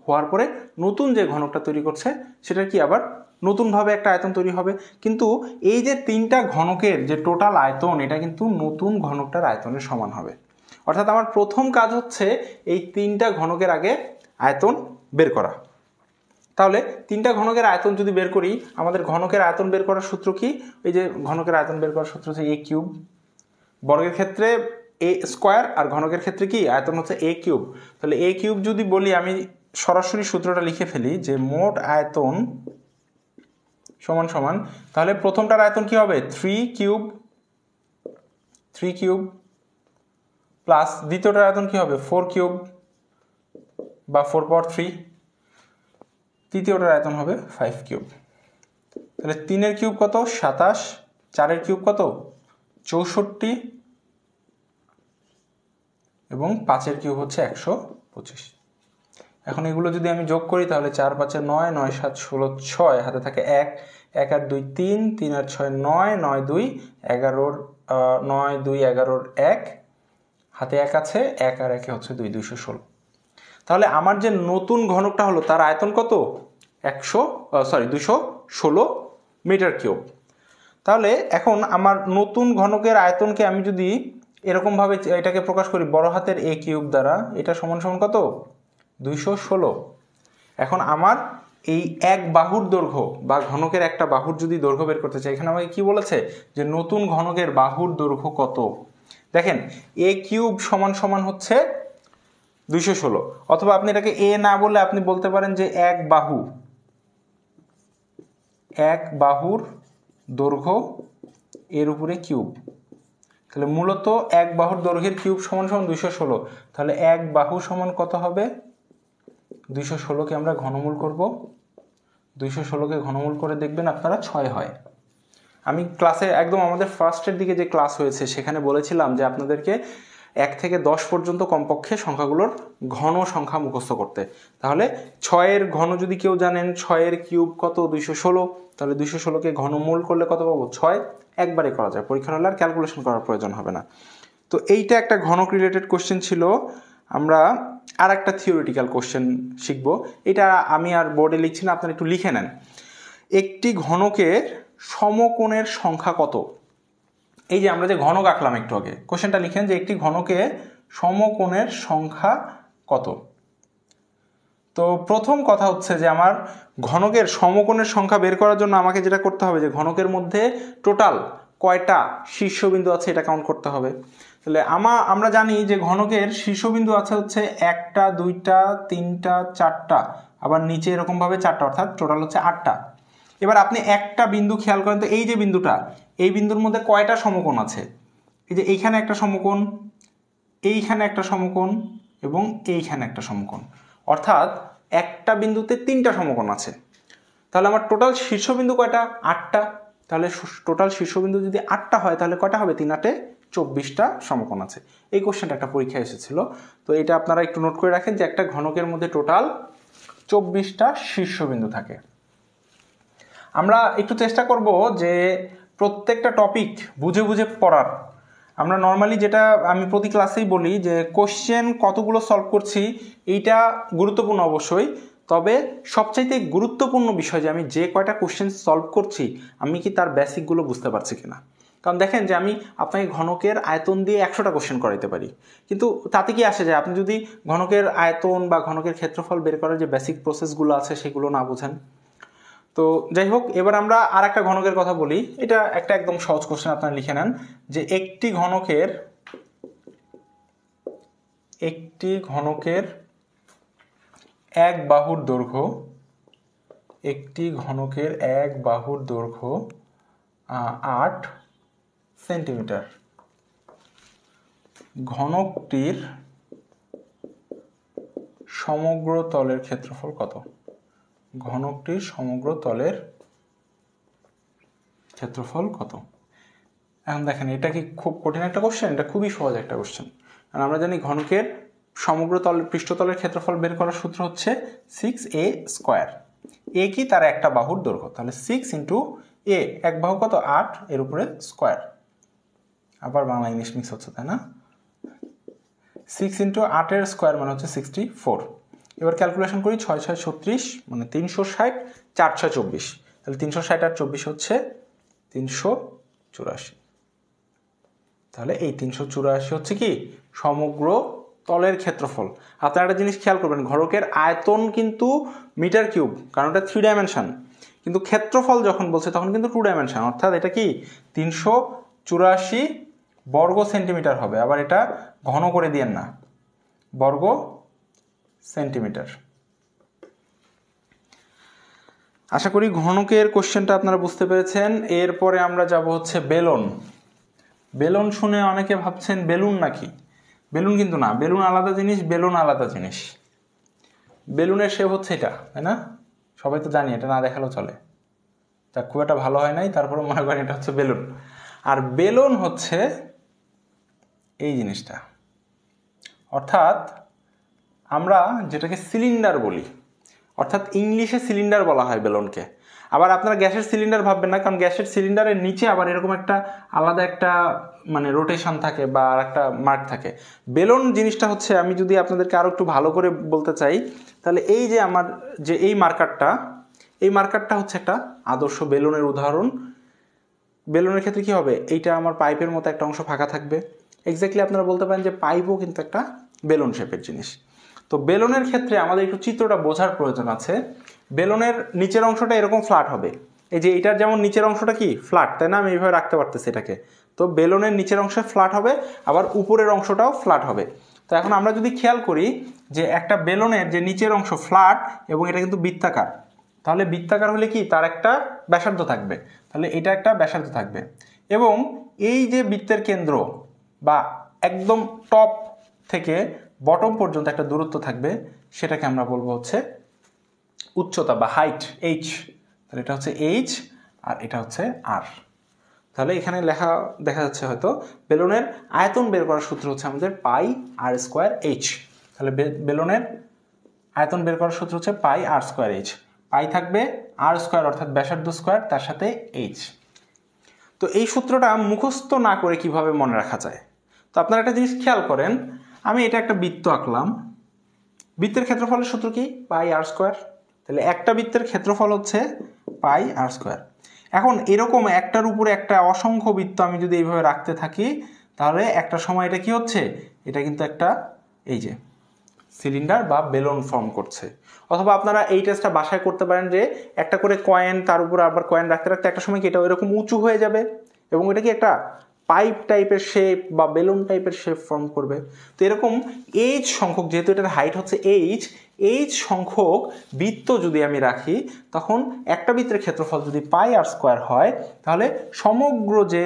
হওয়ার পরে নতুন যে ঘনকটা তৈরি করছে সেটা কি আবার নতুনভাবে একটা আয়তন তৈরি হবে। কিন্তু এই যে তিনটা ঘনকের যে টোটাল আয়তন এটা কিন্তু নতুন ঘনকটার আয়তনের সমান হবে। অর্থাৎ আমার প্রথম কাজ হচ্ছে এই তিনটা ঘনকের আগে আয়তন বের করা। তাহলে তিনটা ঘনকের আয়তন যদি বের করি, আমাদের ঘনকের আয়তন বের করার সূত্র কি? এই যে ঘনকের আয়তন বের করার সূত্র হচ্ছে a কিউব, বর্গের ক্ষেত্রে a স্কোয়ার আর ঘনকের ক্ষেত্রে কি আয়তন হচ্ছে a কিউব। তাহলে a কিউব যদি বলি আমি সরাসরি সূত্রটা লিখে ফেলি যে মোট আয়তন সমান সমান, তাহলে প্রথমটার আয়তন কি হবে 3 কিউব প্লাস দ্বিতীয়টার আয়তন কি হবে 4 কিউব বা 4 পাওয়ার 3, তৃতীয়টার আয়তন হবে 5 কিউব। তাহলে 3-এর কিউব কত 27, 4-এর কিউব কত 64 এবং 5-এর কিউব হচ্ছে 125। এখন এগুলো যদি আমি যোগ করি তাহলে 4 5 9, 9 7 16 6, হাতে থাকে 1, 1 আর 2 3, 3 আর 6 9, 9 2 11, 9 2 11, 1 হাতে 1 আছে, 1 আর 1 হচ্ছে 2, 216। তাহলে আমার যে নতুন ঘনকটা হলো তার আয়তন কত 216 মিটার কিউব। তাহলে এখন আমার নতুন ঘনকের আয়তনকে আমি যদি এরকমভাবে এটাকে প্রকাশ করি বড় হাতের a কিউব দ্বারা, এটা সমান সমান কত 216। এখন আমার এই এক বাহুর দৈর্ঘ্য বা ঘনকের একটা বাহুর যদি দৈর্ঘ্য বের করতে চাই, এখানে আমাকে কি বলেছে যে নতুন ঘনকের বাহুর দৈর্ঘ্য কত। দেখেন a কিউব সমান সমান হচ্ছে 216, অথবা আপনি এটাকে a না বলে আপনি বলতে পারেন যে এক বাহুর দৈর্ঘ্য এর উপরে কিউব। তাহলে মূলত এক বাহুর দৈর্ঘ্যের কিউব সমান সমান 216। তাহলে এক বাহু সমান কত হবে 216কে আমরা ঘনমূল করব, 216কে ঘনমূল করে দেখবেন আপনারা 6 হয়। আমি ক্লাসে একদম আমাদের ফার্স্টের দিকে যে ক্লাস হয়েছে সেখানে বলেছিলাম যে আপনাদেরকে 1 থেকে 10 পর্যন্ত কমপক্ষে সংখ্যাগুলোর ঘন সংখ্যা মুখস্থ করতে। তাহলে 6-এর ঘন যদি কেউ জানেন 6-এর কিউব কত 216, তাহলে 216কে ঘনমূল করলে কত পাবো 6, একবারে করা যায়, পরীক্ষার হলে আর ক্যালকুলেশন করার প্রয়োজন হবে না। তো এইটা একটা ঘনক রিলেটেড কোশ্চেন ছিল। আমরা আর একটা থিওরিটিক্যাল কোশ্চেন শিখব, এটা আমি আর বোর্ডে লিখছি না, আপনারা একটু লিখে নেন। একটি ঘনকের সমকোণের সংখ্যা কত? এই যে আমরা যে ঘনক আঁকলাম একটু আগে, কোশ্চেনটা লিখেন যে একটি ঘনকের সমকোণের সংখ্যা কত। তো প্রথম কথা হচ্ছে যে আমার ঘনকের সমকোণের সংখ্যা বের করার জন্য আমাকে যেটা করতে হবে যে ঘনকের মধ্যে টোটাল কয়টা শীর্ষবিন্দু আছে এটা কাউন্ট করতে হবে। তাহলে আমরা জানি যে ঘনকের শীর্ষবিন্দু আছে হচ্ছে 1টা 2টা 3টা 4টা, আবার নিচে এরকমভাবে 4টা, অর্থাৎ টোটাল হচ্ছে 8টা। এবার আপনি একটা বিন্দু খেয়াল করেন তো, এই যে বিন্দুটা, এই বিন্দুর মধ্যে কয়টা সমকোণ আছে? এই যে এইখানে একটা সমকোণ, এইখানে একটা সমকোণ এবং এইখানে একটা সমকোণ, অর্থাৎ একটা বিন্দুতে 3টা সমকোণ আছে। তাহলে আমার টোটাল শীর্ষবিন্দু কয়টা 8টা। তাহলে টোটাল শীর্ষবিন্দু যদি 8টা হয় তাহলে কয়টা হবে 3 × 8 24টা সমকোণ আছে। এই কোশ্চেনটা একটা পরীক্ষায় এসেছিল, তো এটা আপনারা একটু নোট করে রাখেন যে একটা ঘনকের মধ্যে টোটাল 24টা শীর্ষবিন্দু থাকে। আমরা একটু চেষ্টা করব যে প্রত্যেকটা টপিক বুঝে বুঝে পড়ার। আমরা নর্মালি যেটা আমি প্রতি ক্লাসেই বলি যে কোশ্চেন কতগুলো সলভ করছি এইটা গুরুত্বপূর্ণ অবশ্যই, তবে সবচাইতে গুরুত্বপূর্ণ বিষয় যে আমি যে কয়টা কোশ্চেন সলভ করছি আমি কি তার বেসিকগুলো বুঝতে পারছি কিনা। কারণ দেখেন যে আমি আপনাকে ঘনকের আয়তন দিয়ে 100টা কোশ্চেন করাইতে পারি, কিন্তু তাতে কি আসে যায় আপনি যদি ঘনকের আয়তন বা ঘনকের ক্ষেত্রফল বের করার যে বেসিক প্রসেসগুলো আছে সেগুলো না বুঝেন। তো যাই হোক, এবার আমরা আর একটা ঘনকের কথা বলি। এটা একটা একদম সহজ কোশ্চেন, আপনারা লিখে নেন যে একটি ঘনকের এক বাহুর দৈর্ঘ্য 8 সেন্টিমিটার। ঘনকটির সমগ্র তলের ক্ষেত্রফল কত? ঘনকটির সমগ্র তলের ক্ষেত্রফল কত? এখন দেখেন এটা কি খুব কঠিন একটা কোশ্চেন? এটা খুবই সহজ একটা কোশ্চেন। আর আমরা জানি ঘনকের সমগ্র পৃষ্ঠতলের ক্ষেত্রফল বের করার সূত্র হচ্ছে 6a²। এ কি তার একটা বাহুর দৈর্ঘ্য, তাহলে 6 ইন্টু এ, এক বাহু কত 8, এর উপরে স্কোয়ার, আবার বাংলা ইংলিশ মিক্স হচ্ছে তাই না, 6 ইন্টু 8 স্কোয়ার মানে হচ্ছে 64। এবার ক্যালকুলেশন করি, 6 6 36 মানে 360, 4 6 24, তাহলে 360 আর 24 হচ্ছে 384। তাহলে এই 384 হচ্ছে কি সমগ্র তলের ক্ষেত্রফল। আপনারা একটা জিনিস খেয়াল করবেন, ঘনকের আয়তন কিন্তু মিটার কিউব, কারণ এটা 3 ডাইমেনশন, কিন্তু ক্ষেত্রফল যখন বলছে তখন কিন্তু 2 ডাইমেনশন, অর্থাৎ এটা কি 384 বর্গ সেন্টিমিটার হবে। আবার এটা ঘন করে দিয়েন না, বর্গ সেন্টিমিটার। আশা করি ঘনকের কোশ্চেনটা আপনারা বুঝতে পেরেছেন। এরপরে আমরা যাব হচ্ছে বেলন। বেলন শুনে অনেকে ভাবছেন বেলুন নাকি, বেলুন কিন্তু না, বেলুন আলাদা জিনিস, বেলুন আলাদা জিনিস। বেলুনের শেপ হচ্ছে এটা, তাই না, সবাই তো জানি, এটা না দেখালেও চলে, তা খুব একটা ভালো হয় নাই, তারপরে মনে করেন এটা হচ্ছে বেলুন। আর বেলুন হচ্ছে এই জিনিসটা, অর্থাৎ আমরা যেটাকে সিলিন্ডার বলি, অর্থাৎ ইংলিশে সিলিন্ডার বলা হয় বেলুনকে। আবার আপনারা গ্যাসের সিলিন্ডার ভাববেন না, কারণ গ্যাসের সিলিন্ডারের নিচে আবার এরকম একটা আলাদা একটা মানে রোটেশন থাকে বা আর একটা মার্ক থাকে। বেলুন জিনিসটা হচ্ছে, আমি যদি আপনাদেরকে আরো একটু ভালো করে বলতে চাই, তাহলে এই যে আমার যে এই মার্কারটা হচ্ছে একটা আদর্শ বেলুনের উদাহরণ। বেলুনের ক্ষেত্রে কি হবে, এইটা আমার পাইপের মতো একটা অংশ ফাঁকা থাকবে। এক্স্যাক্টলি আপনারা বলতে পারেন যে পাইপও কিন্তু একটা বেলুন শেপের জিনিস। তো বেলুনের ক্ষেত্রে আমাদের একটু চিত্রটা বোঝার প্রয়োজন আছে। বেলুনের নিচের অংশটা এরকম ফ্ল্যাট হবে, এই যে এটার যেমন নিচের অংশটা কি ফ্ল্যাট, তাই না, আমি এইভাবে রাখতে পারতেছি এটাকে। তো বেলুনের নিচের অংশ ফ্ল্যাট হবে, আবার উপরের অংশটাও ফ্ল্যাট হবে। তো এখন আমরা যদি খেয়াল করি যে একটা বেলুনের যে নিচের অংশ ফ্ল্যাট এবং এটা কিন্তু বৃত্তাকার, তাহলে বৃত্তাকার হলে কি তার একটা ব্যাসার্ধ থাকবে, তাহলে এটা একটা ব্যাসার্ধ থাকবে। এবং এই যে বৃত্তের কেন্দ্র বা একদম টপ থেকে বটম পর্যন্ত একটা দূরত্ব থাকবে, সেটাকে আমরা বলবো হচ্ছে উচ্চতা বা হাইট, এইচ। তাহলে এটা হচ্ছে এইচ আর এটা হচ্ছে আর। তাহলে এখানে দেখা যাচ্ছে হয়তো বেলুনের আয়তন বের করার সূত্র হচ্ছে আমাদের পাই আর স্কোয়ার এইচ। তাহলে বেলুনের আয়তন বের করার সূত্র হচ্ছে পাই আর স্কোয়ার এইচ। পাই থাকবে আর স্কোয়ার অর্থাৎ ব্যাসার্ধ স্কোয়ার, তার সাথে এইচ। তো এই সূত্রটা মুখস্থ না করে কিভাবে মনে রাখা যায়, তো আপনারা একটা জিনিস খেয়াল করেন, আমি এটা একটা বৃত্ত আঁকলাম, বৃত্তের ক্ষেত্রফলের সূত্র কি পাই আর স্কোয়ার, তাহলে একটা বৃত্তের ক্ষেত্রফল হচ্ছে পাই আর স্কোয়ার। এখন এরকম একটার উপরে একটা অসংখ্য বৃত্ত আমি যদি এইভাবে রাখতে থাকি, তাহলে একটা সময় এটা কি হচ্ছে, এটা কিন্তু একটা এই যে সিলিন্ডার বা বেলুন ফর্ম করছে। অথবা আপনারা এই টেস্টটা বাসায় করতে পারেন, যে একটা করে কয়েন, তার উপর আবার কয়েন রাখতে রাখতে একটা সময় কি এটা এরকম উঁচু হয়ে যাবে এবং এটা কি একটা পাইপ টাইপের শেপ বা বেলুন টাইপের শেপ ফর্ম করবে। তো এরকম এইচ সংখ্যক, যেহেতু এটার হাইট হচ্ছে এইচ সংখ্যক বৃত্ত যদি আমি রাখি, তখন একটা বৃত্তের ক্ষেত্রফল যদি পাই আর স্কোয়ার হয়, তাহলে সমগ্র যে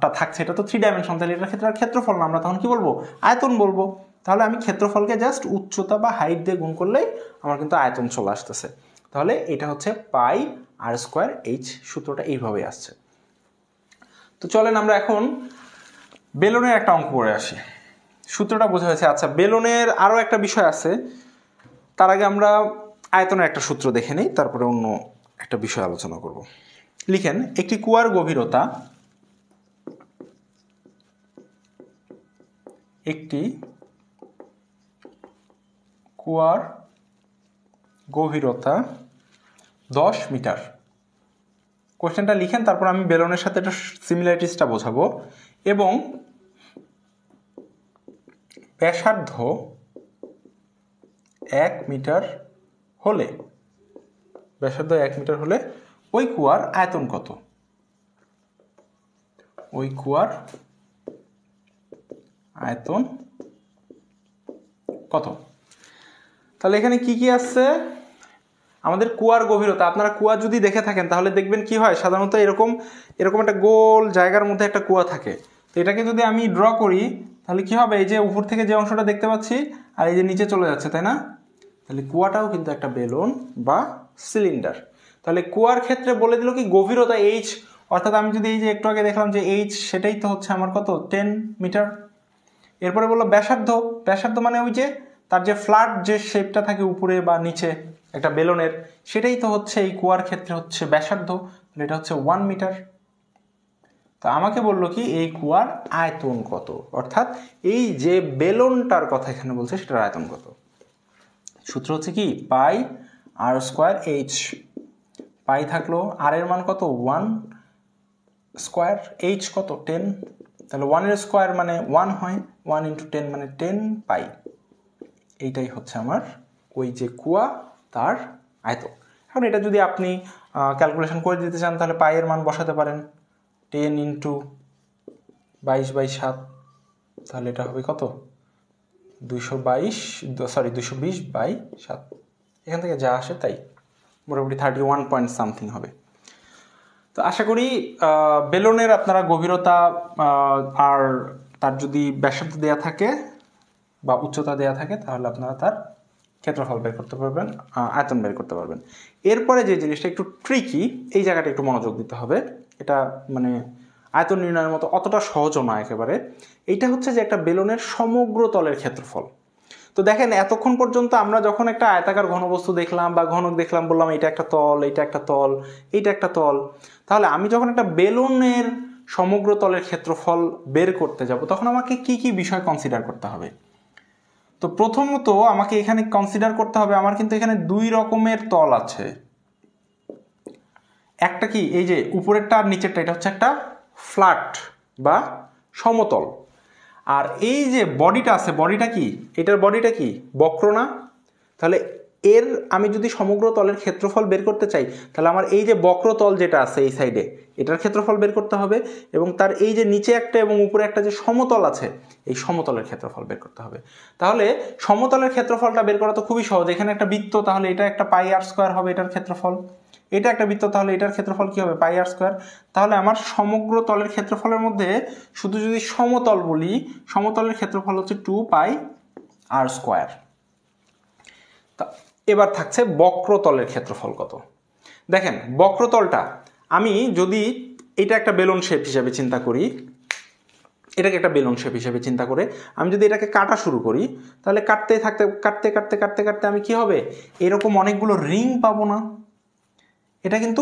টা থাকছে এটা তো 3 ডাইমেনশন, তাহলে এটার ক্ষেত্রে আর ক্ষেত্রফল না, আমরা তখন কি বলবো, আয়তন বলবো। তাহলে আমি ক্ষেত্রফলকে জাস্ট উচ্চতা বা হাইট দিয়ে গুণ করলেই আমার কিন্তু আয়তন চলে আসতেছে। তাহলে এটা হচ্ছে পাই আর স্কোয়ার এইচ, সূত্রটা এইভাবেই আসছে। তো চলেন আমরা এখন বেলুনের একটা অঙ্ক করে আসি, সূত্রটা বোঝা হয়েছে। আচ্ছা, বেলুনের আরও একটা বিষয় আছে, তার আগে আমরা আয়তনের একটা সূত্র দেখে নিই, তারপরে অন্য একটা বিষয় আলোচনা করব। লিখেন, একটি কুয়ার গভীরতা, একটি কুয়ার গভীরতা 10 মিটার। কোশ্চেনটা লিখেন, তারপর আমি বেলুনের সাথে একটা সিমিলারিটিসটা বোঝাবো। এবং ব্যাসার্ধ 1 মিটার হলে, ব্যাসার্ধ 1 মিটার হলে ওই কুয়ার আয়তন কত, ওই কুয়ার আয়তন কত। তাহলে এখানে কি কি আসছে, আমাদের কুয়ার গভীরতা। আপনারা কুয়া যদি দেখে থাকেন তাহলে দেখবেন কি হয়, সাধারণত এরকম একটা গোল জায়গার মধ্যে একটা কুয়া থাকে। তো এটাকে যদি আমি ড্র করি তাহলে কি হবে, এই যে উপর থেকে যে অংশটা দেখতে পাচ্ছি আর এই যে নিচে চলে যাচ্ছে, তাই না, তাহলে কুয়াটাও কিন্তু একটা বেলুন বা সিলিন্ডার। তাহলে কুয়ার ক্ষেত্রে বলে দিল কি গভীরতা এইচ, অর্থাৎ আমি যদি এই যে একটু আগে দেখলাম যে এইচ, সেটাই তো হচ্ছে আমার কত 10 মিটার। এরপরে বললো ব্যাসার্ধ, ব্যাসার্ধ মানে ওই যে তার যে ফ্ল্যাট যে শেপটা থাকে উপরে বা নিচে একটা বেলুনের, সেটাই তো হচ্ছে এই কুয়ার ক্ষেত্রে হচ্ছে ব্যাসার্ধ, এটা হচ্ছে 1 মিটার। তো আমাকে বললো কি এই কুয়ার আয়তন কত, অর্থাৎ এই যে বেলুনটার কথা এখানে বলছে সেটার আয়তন কত। সূত্র হচ্ছে কি পাই আর স্কোয়ার এইচ। পাই থাকলো, আর এর মান কত 1 স্কোয়ার, এইচ কত 10, তাহলে 1 এর স্কোয়ার মানে 1 হয়, 1 ইন্টু 10 মানে 10 পাই। এইটাই হচ্ছে আমার ওই যে কুয়া তার আয়তন। এখন এটা যদি আপনি ক্যালকুলেশন করে দিতে চান তাহলে পাই এর মান বসাতে পারেন 10 ইন্টু 22/7, তাহলে এটা হবে কত 220/7, এখান থেকে যা আসে তাই, মোটামুটি 31 পয়েন্ট সামথিং হবে। তো আশা করি বেলুনের আপনারা গভীরতা আর তার যদি ব্যাসার্ধ দেওয়া থাকে বা উচ্চতা দেওয়া থাকে তাহলে আপনারা তার ক্ষেত্রফল বের করতে পারবেন, আয়তন বের করতে পারবেন। এরপরে যে জিনিসটা একটু ট্রিকি, এই জায়গাটা একটু মনোযোগ দিতে হবে, এটা মানে আয়তন নির্ণয়ের মতো অতটা সহজও নয় একেবারে। এইটা হচ্ছে যে একটা বেলুনের সমগ্র তলের ক্ষেত্রফল। তো দেখেন এতক্ষণ পর্যন্ত আমরা যখন একটা আয়তাকার ঘনবস্তু দেখলাম বা ঘনক দেখলাম, বললাম এটা একটা তল, এটা একটা তল, এইটা একটা তল, তাহলে আমি যখন একটা বেলুনের সমগ্র তলের ক্ষেত্রফল বের করতে যাব তখন আমাকে কি কি বিষয় কনসিডার করতে হবে। তো প্রথমত আমাকে এখানে কনসিডার করতে হবে আমার কিন্তু এখানে দুই রকমের তল আছে। একটা কি এই যে উপরেরটা আর নিচেরটা, এটা হচ্ছে একটা ফ্ল্যাট বা সমতল। আর এই যে বডিটা আছে, বডিটা কি, এটার বডিটা কি বক্র না? তাহলে এর আমি যদি সমগ্র তলের ক্ষেত্রফল বের করতে চাই তাহলে আমার এই যে বক্র তল যেটা আছে এই সাইডে, এটার ক্ষেত্রফল বের করতে হবে, এবং তার এই যে নিচে একটা এবং উপরে একটা যে সমতল আছে এই সমতলের ক্ষেত্রফল বের করতে হবে। তাহলে সমতলের ক্ষেত্রফলটা বের করা তো খুবই সহজ। এখানে একটা বৃত্ত, তাহলে এটা একটা পাই আর স্কোয়ার হবে এটার ক্ষেত্রফল। এটা একটা বৃত্ত, তাহলে এটার ক্ষেত্রফল কি হবে পাই আর স্কোয়ার। তাহলে আমার সমগ্র তলের ক্ষেত্রফলের মধ্যে শুধু যদি সমতল বলি, সমতলের ক্ষেত্রফল হচ্ছে 2 পাই আর স্কোয়ার। এবার থাকছে বক্রতলের ক্ষেত্রফল কত। দেখেন বক্রতলটা আমি যদি এটা একটা বেলুন শেপ হিসেবে চিন্তা করি, এটাকে একটা বেলুন শেপ হিসেবে চিন্তা করে আমি যদি এটাকে কাটা শুরু করি তাহলে কাটতে কাটতে আমি কি হবে এরকম অনেকগুলো রিং পাবো না? এটা কিন্তু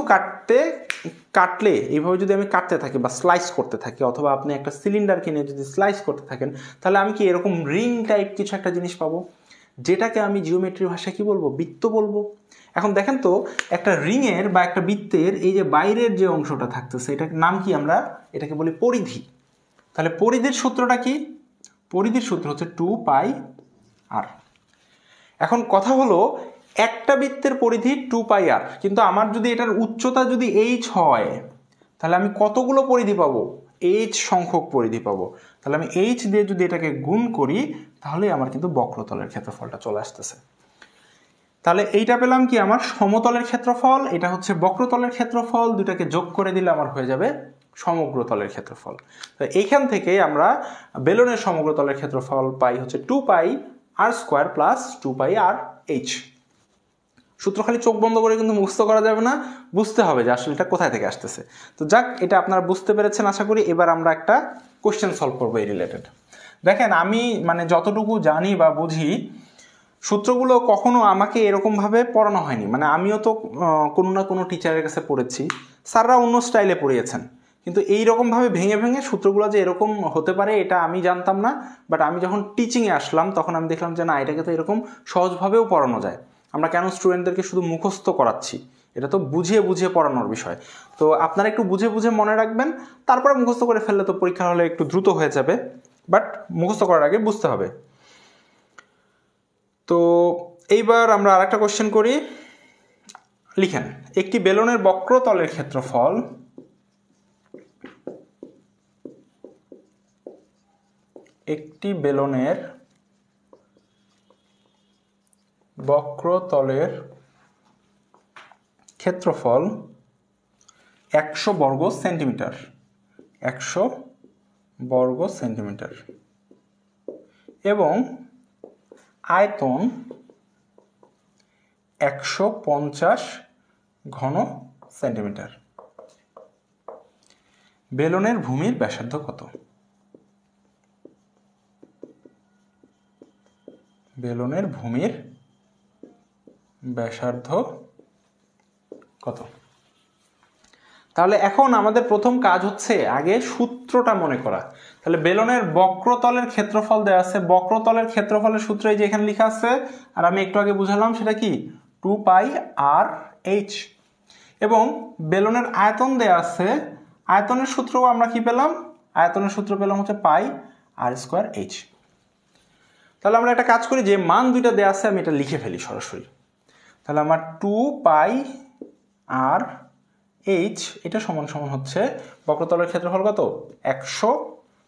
কাটলে এইভাবে যদি আমি কাটতে থাকি বা স্লাইস করতে থাকি, অথবা আপনি একটা সিলিন্ডার কিনে যদি স্লাইস করতে থাকেন তাহলে আমি কি এরকম রিং টাইপ কিছু একটা জিনিস পাবো, যেটাকে আমি জিওমেট্রি ভাষায় কি বলবো বৃত্ত বলবো। এখন দেখেন তো একটা রিংয়ের বা একটা বৃত্তের এই যে বাইরের যে অংশটা থাকতেছে এটার নাম কি, আমরা এটাকে বলি পরিধি। তাহলে পরিধির সূত্রটা কি, পরিধির সূত্র হচ্ছে 2 পাই আর। এখন কথা হলো একটা বৃত্তের পরিধি 2 পাই আর, কিন্তু আমার যদি এটার উচ্চতা যদি h হয় তাহলে আমি কতগুলো পরিধি পাবো, h সংখ্যক পরিধি পাবো। তাহলে আমি h দিয়ে যদি এটাকে গুণ করি তাহলে আমার কিন্তু বক্রতলের ক্ষেত্রফলটা চলে আসতেছে। তাহলে এইটা পেলাম কি আমার সমতলের ক্ষেত্রফল, এটা হচ্ছে বক্রতলের ক্ষেত্রফল, দুটাকে যোগ করে দিলে আমার হয়ে যাবে সমগ্র তলের ক্ষেত্রফল। তো এইখান থেকে আমরা বেলুনের সমগ্র তলের ক্ষেত্রফল পাই হচ্ছে 2 পাই আর স্কোয়ার প্লাস 2 পাই আর এইচ। সূত্র খালি চোখ বন্ধ করে কিন্তু মুখস্থ করা যাবে না, বুঝতে হবে যে আসলে এটা কোথায় থেকে আসতেছে। তো যাক, এটা আপনারা বুঝতে পেরেছেন আশা করি। এবার আমরা একটা কোশ্চেন সলভ করবো এই রিলেটেড। দেখেন আমি মানে যতটুকু জানি বা বুঝি, সূত্রগুলো কখনো আমাকে এরকমভাবে পড়ানো হয়নি। মানে আমিও তো কোনো না কোনো টিচারের কাছে পড়েছি, স্যাররা অন্য স্টাইলে পড়িয়েছেন, কিন্তু এইরকমভাবে ভেঙে ভেঙে সূত্রগুলো যে এরকম হতে পারে এটা আমি জানতাম না। বাট আমি যখন টিচিংয়ে আসলাম তখন আমি দেখলাম যে না, এটাকে তো এরকম সহজভাবেও পড়ানো যায়। আমরা কেন স্টুডেন্টদেরকে শুধু মুখস্থ করাচ্ছি, এটা তো বুঝিয়ে বুঝিয়ে পড়ানোর বিষয়। তো আপনারা একটু বুঝে বুঝে মনে রাখবেন, তারপরে মুখস্থ করে ফেললে তো পরীক্ষা হলে একটু দ্রুত হয়ে যাবে, বাট মুখস্থ করার আগে বুঝতে হবে। তো এইবার আমরা আরেকটা কোশ্চেন করি। লিখেন একটি বেলুনের বক্রতলের ক্ষেত্রফল একটি বেলুনের বক্রতলের ক্ষেত্রফল 100 বর্গ সেন্টিমিটার, 100 বর্গ সেন্টিমিটার, এবং আয়তন 150 ঘন সেন্টিমিটার। বেলুনের ভূমির ব্যাসার্ধ কত? বেলনের ভূমির ব্যাসার্ধ কত। তাহলে এখন আমাদের প্রথম কাজ হচ্ছে আগে সূত্রটা মনে করা। তাহলে বেলনের বক্রতলের ক্ষেত্রফল দেওয়া আছে, বক্রতলের ক্ষেত্রফলের সূত্র এই যে এখানে লেখা আছে, আর আমি একটু আগে বুঝালাম সেটা কি 2πr/h। এবং বেলনের আয়তন দেওয়া আছে, আয়তনের সূত্রও আমরা কি পেলাম, আয়তনের সূত্র পেলাম হচ্ছে πr²h। তাহলে আমরা একটা কাজ করি, যে মান দুইটা দেওয়া আছে আমি এটা লিখে ফেলি সরাসরি। তাহলে আমার 2πr/h এটা সমান সমান হচ্ছে বক্রতলের ক্ষেত্রফল কত 100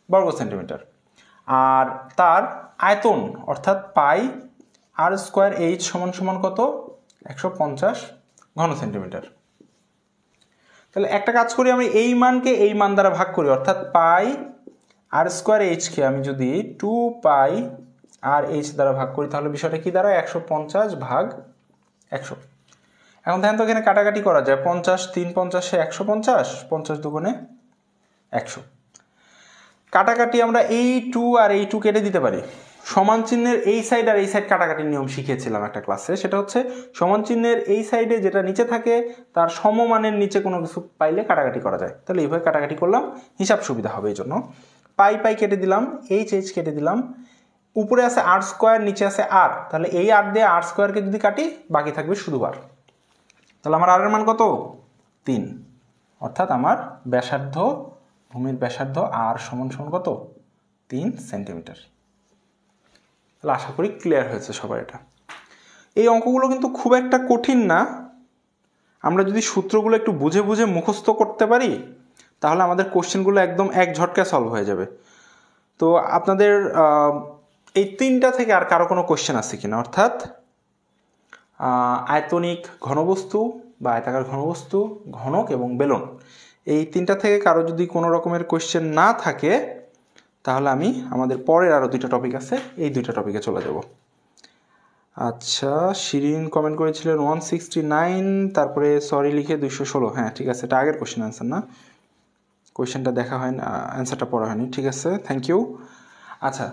বর্গ সেন্টিমিটার, আর তার আয়তন অর্থাৎ πr² সমান সমান কত 150 ঘন সেন্টিমিটার। তাহলে একটা কাজ করি, আমি এই মানকে এই মান দ্বারা ভাগ করি, অর্থাৎ πr²h কে আমি যদি 2πr/h দ্বারা ভাগ করি তাহলে বিষয়টা কি দাঁড়ায় 150 ভাগ 100। এখন দেখেন তো এখানে কাটাকাটি করা যায়, 50 3 50 150, 50 দুগুণে 100। কাটাকাটি আমরা এই 2 আর এই 2 কেটে দিতে পারি। সমান চিহ্নের এই সাইড আর এই সাইড কাটাকাটির নিয়ম শিখিয়েছিলাম একটা ক্লাসে, সেটা হচ্ছে সমান চিহ্নের এই সাইডে যেটা নিচে থাকে তার সমমানের নিচে কোনো কিছু পাইলে কাটাকাটি করা যায়। তাহলে এইভাবে কাটাকাটি করলাম, হিসাব সুবিধা হবে এই জন্য। পাই কেটে দিলাম, h কেটে দিলাম, উপরে আছে r², নিচে আছে r, তাহলে এই r দিয়ে r² কে যদি কাটি বাকি থাকবে শুধু r। তাহলে আমার r এর মান কত 3, অর্থাৎ আমার ব্যাসার্ধ, ভূমির ব্যাসার্ধ r সমান সমান কত 3 সেন্টিমিটার। তাহলে আশা করি ক্লিয়ার হয়েছে সবার এটা। এই অঙ্কগুলো কিন্তু খুব একটা কঠিন না, আমরা যদি সূত্রগুলো একটু বুঝে বুঝে মুখস্থ করতে পারি তাহলে আমাদের কোশ্চেনগুলো একদম এক ঝটকায় সলভ হয়ে যাবে। তো আপনাদের এই তিনটা থেকে আর কারো কোনো কোশ্চেন আছে কিনা, অর্থাৎ আয়তনিক ঘনবস্তু বা আয়তাকার ঘনবস্তু, ঘনক এবং বেলন, এই তিনটা থেকে কারো যদি কোনো রকমের কোশ্চেন না থাকে তাহলে আমি আমাদের পরের আরও দুইটা টপিক আছে, এই দুইটা টপিকে চলে যাব। আচ্ছা, শিরিন কমেন্ট করেছিলেন 169, তারপরে সরি লিখে 216। হ্যাঁ ঠিক আছে, এটা আগের কোশ্চেন অ্যান্সার না, কোশ্চেনটা দেখা হয়নি, অ্যান্সারটা পড়া হয়নি। ঠিক আছে, থ্যাংক ইউ। আচ্ছা,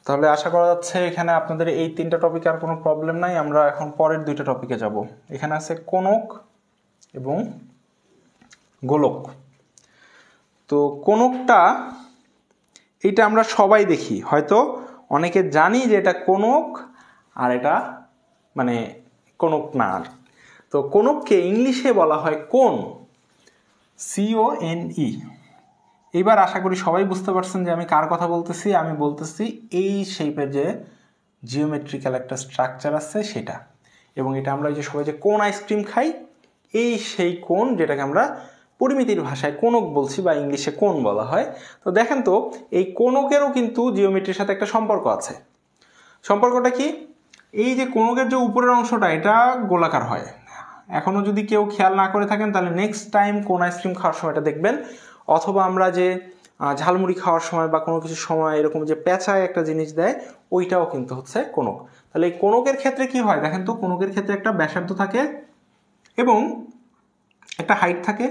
তাহলে আশা করা যাচ্ছে এখানে আপনাদের এই তিনটা টপিকে আর কোনো প্রবলেম নাই। আমরা এখন পরের দুইটা টপিকে যাব। এখানে আছে কোণক এবং গোলক। তো কোণকটা এইটা আমরা সবাই দেখি, হয়তো অনেকে জানি যে এটা কোণক আর এটা মানে কোণক না। তো কোণককে ইংলিশে বলা হয় কোণ, CONE। এইবার আশা করি সবাই বুঝতে পারছেন যে আমি কার কথা বলতেছি। আমি বলতেছি এই শেপের যে জিওমেট্রিক্যাল একটা স্ট্রাকচার আছে সেটা, এবং এটা আমরা যে সবাই যে কোন আইসক্রিম খাই এই সেই কোণ যেটাকে আমরা পরিমিতির ভাষায় কোণক বলছি বা ইংলিশে কোণ বলা হয়। তো দেখেন তো এই কোণকেরও কিন্তু জিওমেট্রির সাথে একটা সম্পর্ক আছে। সম্পর্কটা কি, এই যে কোণকের যে উপরের অংশটা এটা গোলাকার হয়। এখনও যদি কেউ খেয়াল না করে থাকেন তাহলে নেক্সট টাইম কোন আইসক্রিম খাওয়ার সময় এটা দেখবেন, অথবা আমরা যে ঝালমুড়ি খাওয়ার সময় বা কোনো কিছুর সময় এরকম যে পেঁচায় একটা জিনিস দেয় ওইটাও কিন্তু হচ্ছে কোণক। তাহলে এই কোণকের ক্ষেত্রে কি হয় দেখেন তো, কোণকের ক্ষেত্রে একটা ব্যাসার্ধ থাকে এবং একটা হাইট থাকে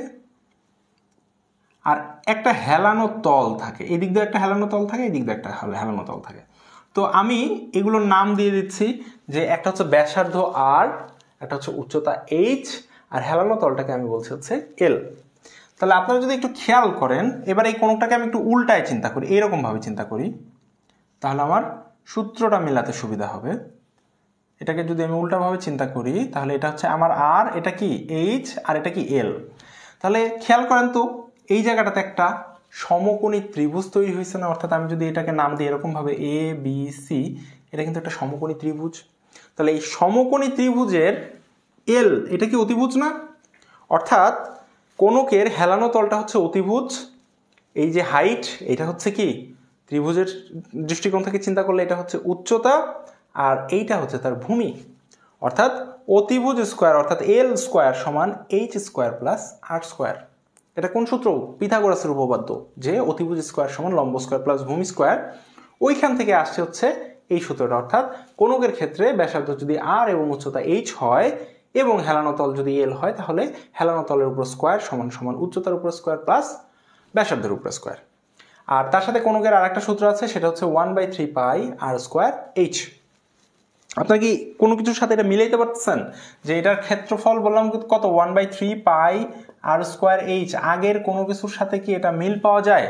আর একটা হেলানো তল থাকে। এই দিক দিয়ে একটা হেলানো তল থাকে, এই দিক দিয়ে একটা হেলানো তল থাকে। তো আমি এগুলোর নাম দিয়ে দিচ্ছি, যে একটা হচ্ছে ব্যাসার্ধ r, একটা হচ্ছে উচ্চতা h, আর হেলানো তলটাকে আমি বলছি হচ্ছে l। তাহলে আপনারা যদি একটু খেয়াল করেন, এবার এই কোণটাকে আমি একটু উল্টায় চিন্তা করি, এইরকমভাবে চিন্তা করি, তাহলে আমার সূত্রটা মেলাতে সুবিধা হবে। এটাকে যদি আমি উল্টাভাবে চিন্তা করি তাহলে এটা হচ্ছে আমার r, এটা কি h, আর এটা কি l। তাহলে খেয়াল করেন তো এই জায়গাটাতে একটা সমকোণী ত্রিভুজ তৈরি হয়েছে না, অর্থাৎ আমি যদি এটাকে নাম দিই এরকমভাবে ABC, এটা কিন্তু একটা সমকোণী ত্রিভুজ। তাহলে এই সমকোণী ত্রিভুজের l এটা কি অতিভুজ না, অর্থাৎ কোণকের হেলানো তলটা হচ্ছে অতিভুজ, এই যে হাইট এটা হচ্ছে কি ত্রিভুজের দৃষ্টিকোণ থেকে চিন্তা করলে এটা হচ্ছে উচ্চতা, আর এইটা হচ্ছে তার ভূমি। অর্থাৎ অতিভুজ স্কোয়ার অর্থাৎ l² সমান h² প্লাস r²। এটা কোন সূত্র, পিথাগোরাসের উপপাদ্য, যে অতিভুজ স্কোয়ার সমান লম্ব স্কোয়ার প্লাস ভূমি স্কোয়ার। ওইখান থেকে আসছে হচ্ছে এই সূত্রটা। অর্থাৎ কোণকের ক্ষেত্রে ব্যাসার্ধ যদি r এবং উচ্চতা h হয় এবং হেলানো তল যদি l হয় তাহলে হেলানো তলের উপর স্কোয়ার সমান সমান উচ্চতার উপর স্কোয়ার প্লাস ব্যাসার্ধের উপর স্কোয়ার। আর তার সাথে কোণকের আর একটা সূত্র আছে, সেটা হচ্ছে 1/3πr²h। আপনারা কি কোনো কিছুর সাথে এটা মিলাইতে পারতেছেন যে এটার ক্ষেত্রফল বললাম কত 1/3 পাই আর স্কোয়ার এইচ, আগের কোনো কিছুর সাথে কি এটা মিল পাওয়া যায়?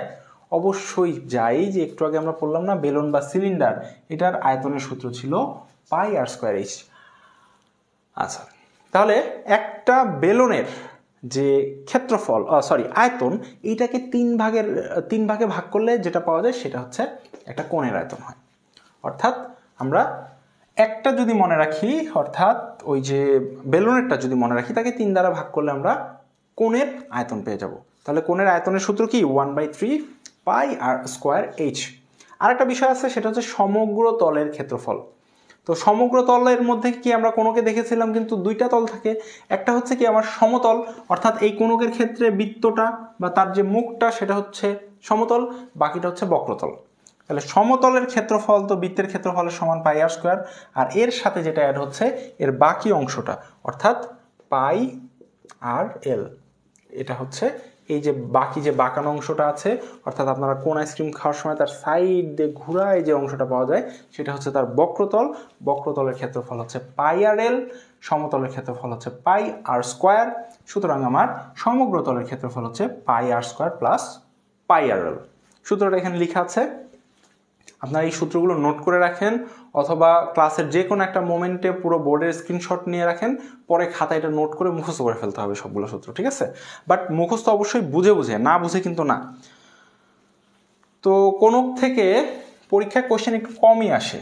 অবশ্যই যায়। যে একটু আগে আমরা বললাম না বেলুন বা সিলিন্ডার, এটার আয়তনের সূত্র ছিল পাই আর স্কোয়ার এইচ। আচ্ছা, তাহলে একটা বেলুনের যে ক্ষেত্রফল আয়তন, এইটাকে তিন ভাগে ভাগ করলে যেটা পাওয়া যায় সেটা হচ্ছে একটা কোণের আয়তন হয়। অর্থাৎ আমরা একটা যদি মনে রাখি, অর্থাৎ ওই যে বেলুনেরটা যদি মনে রাখি, তাকে 3 দ্বারা ভাগ করলে আমরা কোণের আয়তন পেয়ে যাব। তাহলে কোণের আয়তনের সূত্র কি 1/3 পাই আর স্কোয়ার এইচ। আরেকটা বিষয় আছে, সেটা হচ্ছে সমগ্র তলের ক্ষেত্রফল। তো সমগ্র তলের মধ্যে কি আমরা কোণকে দেখেছিলাম কিন্তু দুইটা তল থাকে। একটা হচ্ছে কি আমার সমতল, অর্থাৎ এই কোণকের ক্ষেত্রে বৃত্তটা বা তার যে মুখটা সেটা হচ্ছে সমতল, বাকিটা হচ্ছে বক্রতল। তাহলে সমতলের ক্ষেত্রফল তো বৃত্তের ক্ষেত্রফলের সমান পাই আর স্কোয়ার, আর এর সাথে যেটা অ্যাড হচ্ছে এর বাকি অংশটা, অর্থাৎ পাই আর এল। এটা হচ্ছে এই যে বাকি যে বাঁকানো অংশটা আছে, অর্থাৎ আপনারা কোন আইসক্রিম খাওয়ার সময় তার সাইড দিয়ে ঘুরায় যে অংশটা পাওয়া যায় সেটা হচ্ছে তার বক্রতল। বক্রতলের ক্ষেত্রফল হচ্ছে পাই আর এল, সমতলের ক্ষেত্রফল হচ্ছে পাই আর স্কোয়ার। সুতরাং আমার সমগ্র তলের ক্ষেত্রফল হচ্ছে পাই আর স্কোয়ার প্লাস পাই আর এল। সূত্রটা এখানে লেখা আছে, আপনারা এই সূত্রগুলো নোট করে রাখেন, অথবা ক্লাসের যে কোনো একটা মোমেন্টে পুরো বোর্ডের স্ক্রিনশট নিয়ে রাখেন, পরে খাতায় এটা নোট করে মুখস্থ করে ফেলতে হবে সবগুলো সূত্র, ঠিক আছে? বাট মুখস্থ অবশ্যই বুঝে বুঝে, না বুঝে কিন্তু না। তো কোণক থেকে পরীক্ষায় কোশ্চেন একটু কমই আসে,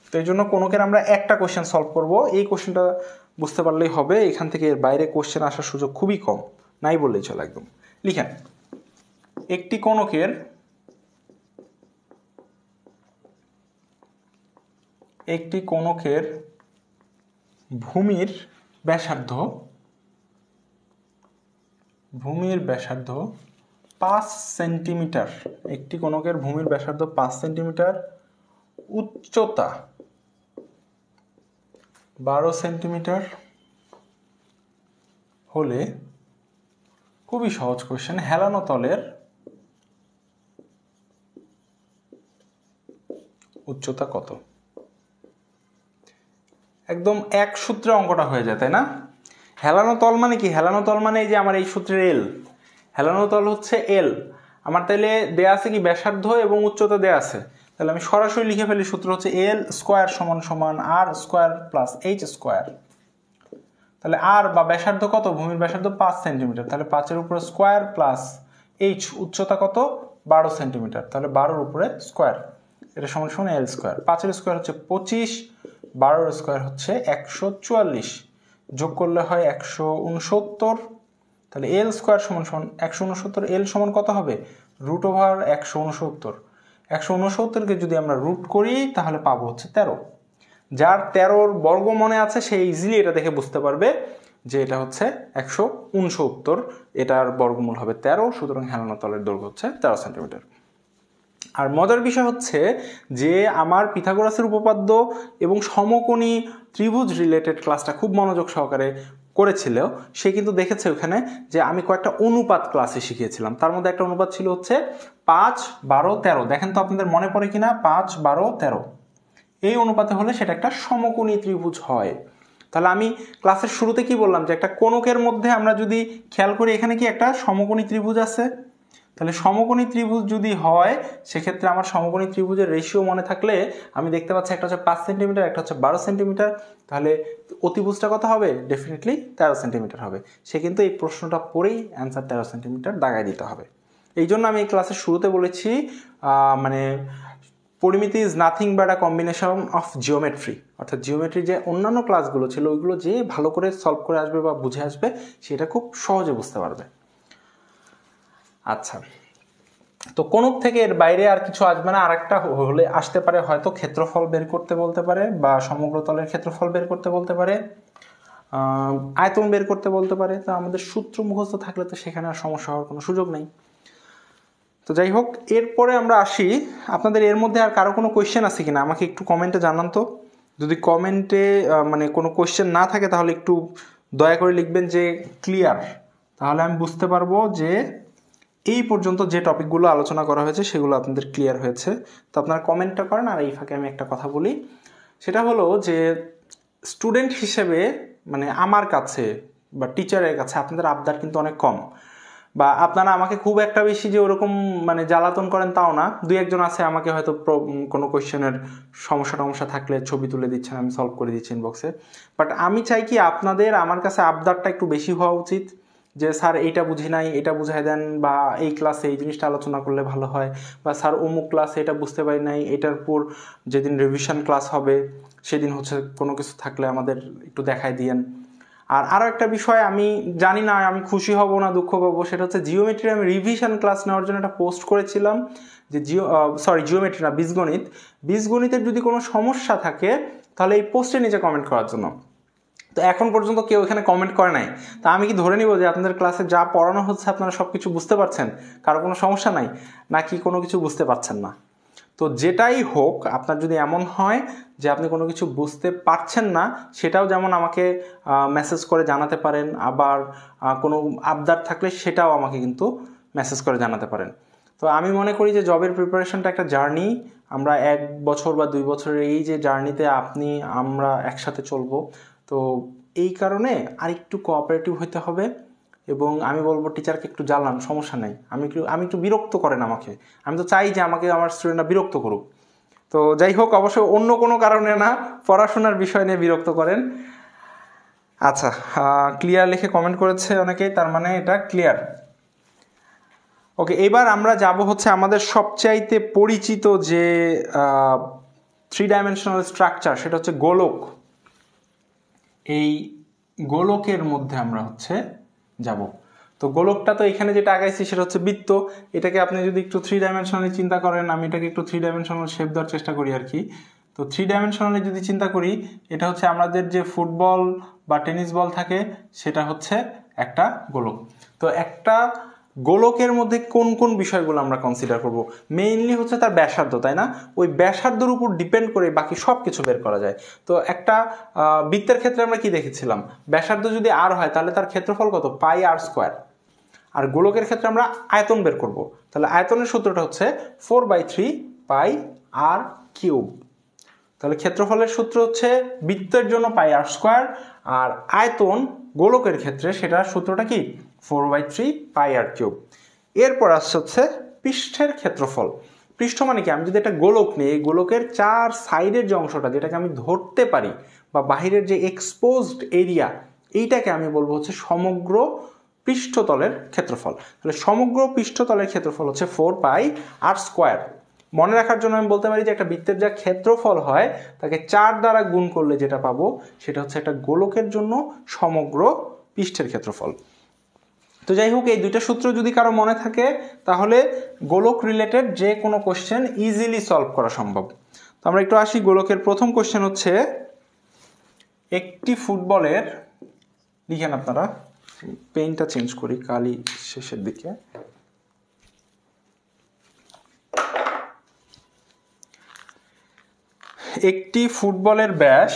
তো এই জন্য কোণকের আমরা একটা কোশ্চেন সলভ করব। এই কোশ্চেনটা বুঝতে পারলেই হবে, এখান থেকে এর বাইরে কোশ্চেন আসার সুযোগ খুবই কম, নাই বললেই চলে। একদম লিখেন, একটি কোণকের ভূমির ব্যাসার্ধ 5 সেন্টিমিটার। একটি কোণকের ভূমির ব্যাসার্ধ 5 সেন্টিমিটার, উচ্চতা 12 সেন্টিমিটার হলে, খুবই সহজ কোশ্চেন, হেলানো তলের উচ্চতা কত? একদম এক সূত্রে অঙ্কটা হয়ে যায়, তাই না? হেলানো তল মানে কি? হেলানো তল মানে এই যে আমার এই সূত্রের এল, হেলানো তল হচ্ছে এল। আমার তাহলে দেয়া আছে কি ব্যাসার্ধ এবং উচ্চতা দেয়া আছে, তাহলে আমি সরাসরি লিখে ফেলি, সূত্র হচ্ছে এল স্কোয়ার সমান সমান আর স্কোয়ার প্লাস এইচ স্কোয়ার। তাহলে আর বা ব্যাসার্ধ কত? ভূমির ব্যাসার্ধ 5 সেন্টিমিটার, তাহলে 5-এর উপরে স্কোয়ার প্লাস এইচ, উচ্চতা কত? 12 সেন্টিমিটার, তাহলে 12-এর উপরে স্কোয়ার, এটা সমান সমান এল স্কোয়ার। 5-এর স্কোয়ার হচ্ছে 25, 12-এর স্কোয়ার হচ্ছে 144, যোগ করলে হয় 169। তাহলে এল স্কোয়ার সমান সমান 169, এল সমান কত হবে? √ওভার 169। 169কে যদি আমরা রুট করি তাহলে পাবো হচ্ছে 13। যার 13-র বর্গ মনে আছে সে ইজিলি এটা দেখে বুঝতে পারবে যে এটা হচ্ছে 169, এটার বর্গমূল হবে 13, সুতরাং হেলানো তলের দৈর্ঘ্য হচ্ছে 13 সেন্টিমিটার। আর মজার বিষয় হচ্ছে যে আমার পিথাগোরাসের উপপাদ্য এবং সমকোণী ত্রিভুজ রিলেটেড ক্লাসটা খুব মনোযোগ সহকারে করেছিল, সে কিন্তু দেখেছে ওখানে যে আমি কয়েকটা অনুপাত ক্লাসে শিখিয়েছিলাম। তার মধ্যে একটা অনুপাত ছিল হচ্ছে 5, 12, 13। দেখেন তো আপনাদের মনে পড়ে কিনা? 5, 12, 13 এই অনুপাতে হলে সেটা একটা সমকোণী ত্রিভুজ হয়। তাহলে আমি ক্লাসের শুরুতে কি বললাম যে একটা কোণকের মধ্যে আমরা যদি খেয়াল করি এখানে কি একটা সমকোণী ত্রিভুজ আছে, তাহলে সমকোণী ত্রিভুজ যদি হয় সেক্ষেত্রে আমার সমকোণী ত্রিভুজের রেশিও মনে থাকলে আমি দেখতে পাচ্ছি একটা হচ্ছে 5 সেন্টিমিটার, একটা হচ্ছে 12 সেন্টিমিটার, তাহলে অতিভুজটা কত হবে? ডেফিনেটলি 13 সেন্টিমিটার হবে। সে কিন্তু এই প্রশ্নটা পড়েই অ্যান্সার 13 সেন্টিমিটার দাগায় দিতে হবে। এই জন্য আমি এই ক্লাসের শুরুতে বলেছি মানে পরিমিতি is nothing but a combination of geometry, অর্থাৎ জিওমেট্রির যে অন্যান্য ক্লাসগুলো ছিল ওইগুলো যে ভালো করে সলভ করে আসবে বা বুঝে আসবে সেটা খুব সহজে বুঝতে পারবে। আচ্ছা, তো কোণক থেকে এর বাইরে আর কিছু আসবে না। আরেকটা হলে আসতে পারে, হয়তো ক্ষেত্রফল বের করতে বলতে পারে, বা সমগ্র তলের ক্ষেত্রফল বের করতে বলতে পারে, আয়তন বের করতে বলতে পারে। তো আমাদের সূত্র মুখস্থ থাকলে তো সেখানে আর সমস্যা হওয়ার কোনো সুযোগ নেই। তো যাই হোক, এরপরে আমরা আসি, আপনাদের এর মধ্যে আর কারো কোনো কোয়েশ্চেন আছে কিনা আমাকে একটু কমেন্টে জানান তো। যদি কমেন্টে মানে কোনো কোয়েশ্চেন না থাকে তাহলে একটু দয়া করে লিখবেন যে ক্লিয়ার, তাহলে আমি বুঝতে পারবো যে এই পর্যন্ত যে টপিকগুলো আলোচনা করা হয়েছে সেগুলো আপনাদের ক্লিয়ার হয়েছে। তো আপনারা কমেন্টটা করেন, আর এই ফাঁকে আমি একটা কথা বলি, সেটা হলো যে স্টুডেন্ট হিসেবে মানে আমার কাছে বা টিচারের কাছে আপনাদের আবদার কিন্তু অনেক কম, বা আপনারা আমাকে খুব একটা বেশি যে ওরকম মানে জ্বালাতন করেন তাও না। দুই একজন আছে আমাকে হয়তো কোনো কোয়েশ্চেনের সমস্যা থাকলে ছবি তুলে দিচ্ছেন, আমি সলভ করে দিচ্ছি ইনবক্সে। বাট আমি চাই কি আপনাদের আমার কাছে আবদারটা একটু বেশি হওয়া উচিত, যে স্যার এইটা বুঝি নাই, এটা বুঝাই দেন, বা এই ক্লাসে এই জিনিসটা আলোচনা করলে ভালো হয়, বা স্যার অমুক ক্লাসে এটা বুঝতে পারি নাই, এটার পর যেদিন রিভিশন ক্লাস হবে সেদিন হচ্ছে কোনো কিছু থাকলে আমাদের একটু দেখাই দিয়েন। আর আরও একটা বিষয় আমি জানি না আমি খুশি হব না দুঃখ পাবো, সেটা হচ্ছে জিওমেট্রি আমি রিভিশন ক্লাস নেওয়ার জন্য একটা পোস্ট করেছিলাম যে জিওমেট্রি না, বীজগণিতের যদি কোনো সমস্যা থাকে তাহলে এই পোস্টে নিচে কমেন্ট করার জন্য। তো এখন পর্যন্ত কেউ এখানে কমেন্ট করে নাই। তা আমি কি ধরে নিব যে আপনাদের ক্লাসে যা পড়ানো হচ্ছে আপনারা সব কিছু বুঝতে পারছেন, কারো কোনো সমস্যা নাই, নাকি কোনো কিছু বুঝতে পারছেন না? তো যেটাই হোক, আপনার যদি এমন হয় যে আপনি কোনো কিছু বুঝতে পারছেন না, সেটাও যেমন আমাকে মেসেজ করে জানাতে পারেন, আবার কোনো আবদার থাকলে সেটাও আমাকে কিন্তু মেসেজ করে জানাতে পারেন। তো আমি মনে করি যে জবের প্রিপারেশনটা একটা জার্নি। আমরা 1 বছর বা 2 বছরের এই যে জার্নিতে আমরা একসাথে চলবো। তো এই কারণে আরেকটু কোঅপারেটিভ হতে হবে, এবং আমি বলবো টিচারকে একটু জ্বালান, সমস্যা নেই, আমি একটু বিরক্ত করেন আমাকে। আমি তো চাই যে আমাকে আমার স্টুডেন্টরা বিরক্ত করুক। তো যাই হোক, অবশ্যই অন্য কোনো কারণে না, পড়াশোনার বিষয় নিয়ে বিরক্ত করেন। আচ্ছা, ক্লিয়ার লিখে কমেন্ট করেছে অনেকেই, তার মানে এটা ক্লিয়ার। ওকে, এবার আমরা যাব হচ্ছে আমাদের সবচাইতে পরিচিত যে 3 ডাইমেনশনাল স্ট্রাকচার, সেটা হচ্ছে গোলক। এই গোলকের মধ্যে আমরা হচ্ছে যাব। তো গোলকটা তো এখানে যেটা আগাইছি সেটা হচ্ছে বৃত্ত। এটাকে আপনি যদি একটু 3 ডাইমেনশনালি চিন্তা করেন, আমি এটাকে একটু 3 ডাইমেনশনাল শেপ দেওয়ার চেষ্টা করি আর কি। তো 3 ডাইমেনশনালি যদি চিন্তা করি, এটা হচ্ছে আমাদের যে ফুটবল বা টেনিস বল থাকে, সেটা হচ্ছে একটা গোলক। তো একটা গোলকের মধ্যে কোন কোন বিষয়গুলো আমরা কনসিডার করব? মেইনলি হচ্ছে তার ব্যাসার্ধ, তাই না? ওই ব্যাসার্ধের উপর ডিপেন্ড করে বাকি সব কিছু বের করা যায়। তো একটা বৃত্তের ক্ষেত্রে আমরা কি দেখেছিলাম? ব্যাসার্ধ যদি আর হয় তাহলে তার ক্ষেত্রফল কত? পাই আর স্কোয়ার। আর গোলকের ক্ষেত্রে আমরা আয়তন বের করব, তাহলে আয়তনের সূত্রটা হচ্ছে 4/3 পাই আর কিউব। তাহলে ক্ষেত্রফলের সূত্র হচ্ছে বৃত্তের জন্য পাই আর স্কোয়ার, আর আয়তন গোলকের ক্ষেত্রে সেটার সূত্রটা কি? 4/3 পাই আর কিউব। এরপর আসছে হচ্ছে পৃষ্ঠের ক্ষেত্রফল। পৃষ্ঠ মানে কি? আমি যদি একটা গোলক নিই, এই গোলকের 4 সাইডের যে অংশটা, যেটাকে আমি ধরতে পারি, বা বাহিরের যে এক্সপোজড এরিয়া, এইটাকে আমি বলবো হচ্ছে সমগ্র পৃষ্ঠতলের ক্ষেত্রফল। তাহলে সমগ্র পৃষ্ঠতলের ক্ষেত্রফল হচ্ছে 4 পাই আর স্কোয়ার। মনে রাখার জন্য আমি বলতে পারি যে একটা বৃত্তের যা ক্ষেত্রফল হয় তাকে 4 দ্বারা গুণ করলে যেটা পাবো সেটা হচ্ছে একটা গোলকের জন্য সমগ্র পৃষ্ঠের ক্ষেত্রফল। তো যাই হোক, এই দুইটা সূত্র যদি কারো মনে থাকে তাহলে গোলক রিলেটেড যে কোনো কোশ্চেন ইজিলি সলভ করা সম্ভব। তো আমরা একটু আসি, গোলকের প্রথম কোশ্চেন হচ্ছে একটি ফুটবলের, লিখেন আপনারা, পেনটা চেঞ্জ করি কালি শেষের দিকে। একটি ফুটবলের ব্যাস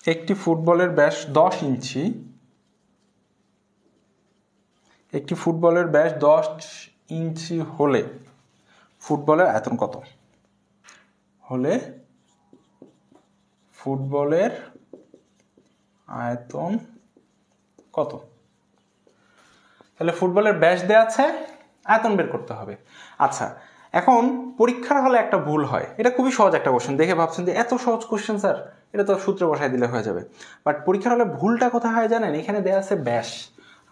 একটি ফুটবলের ব্যাস 10 ইঞ্চি। একটি ফুটবলের ব্যাস 10 ইঞ্চি হলে ফুটবলের আয়তন কত? হলে ফুটবলের আয়তন কত? তাহলে ফুটবলের ব্যাস দেওয়া আছে, আয়তন বের করতে হবে। আচ্ছা, এখন পরীক্ষার হলে একটা ভুল হয়। এটা খুবই সহজ একটা কোশ্চেন, দেখে ভাবছেন যে এত সহজ কোশ্চেন স্যার, এটা তো সূত্রে বসাই দিলে হয়ে যাবে। বাট পরীক্ষার হলে ভুলটা কোথায় হয় জানেন? এখানে দেওয়া আছে ব্যাস,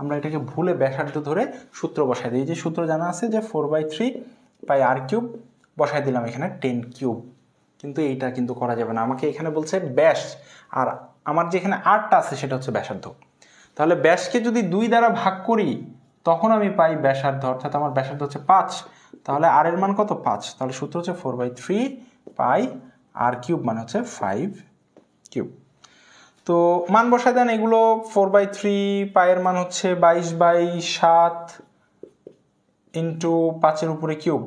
আমরা এটাকে ভুলে ব্যাসার্ধ ধরে সূত্র বসাই দিই। যে সূত্র জানা আছে যে 4/3 পাই আর কিউব, বসাই দিলাম এখানে 10 কিউব। কিন্তু এইটা কিন্তু করা যাবে না, আমাকে এখানে বলছে ব্যাস, আর আমার যেখানে আরটা আছে সেটা হচ্ছে ব্যাসার্ধ। তাহলে ব্যাসকে যদি 2 দ্বারা ভাগ করি তখন আমি পাই ব্যাসার্ধ, অর্থাৎ আমার ব্যাসার্ধ হচ্ছে 5। তাহলে আর এর মান কত? 5। তাহলে সূত্র হচ্ছে 4/3 পাই আর কিউব, মানে হচ্ছে 5 কিউব। তো মান বসায় দেন এগুলো। 4/3 পাইয়ের মান হচ্ছে 22/7 ইন্টু 5-এর উপরে কিউব।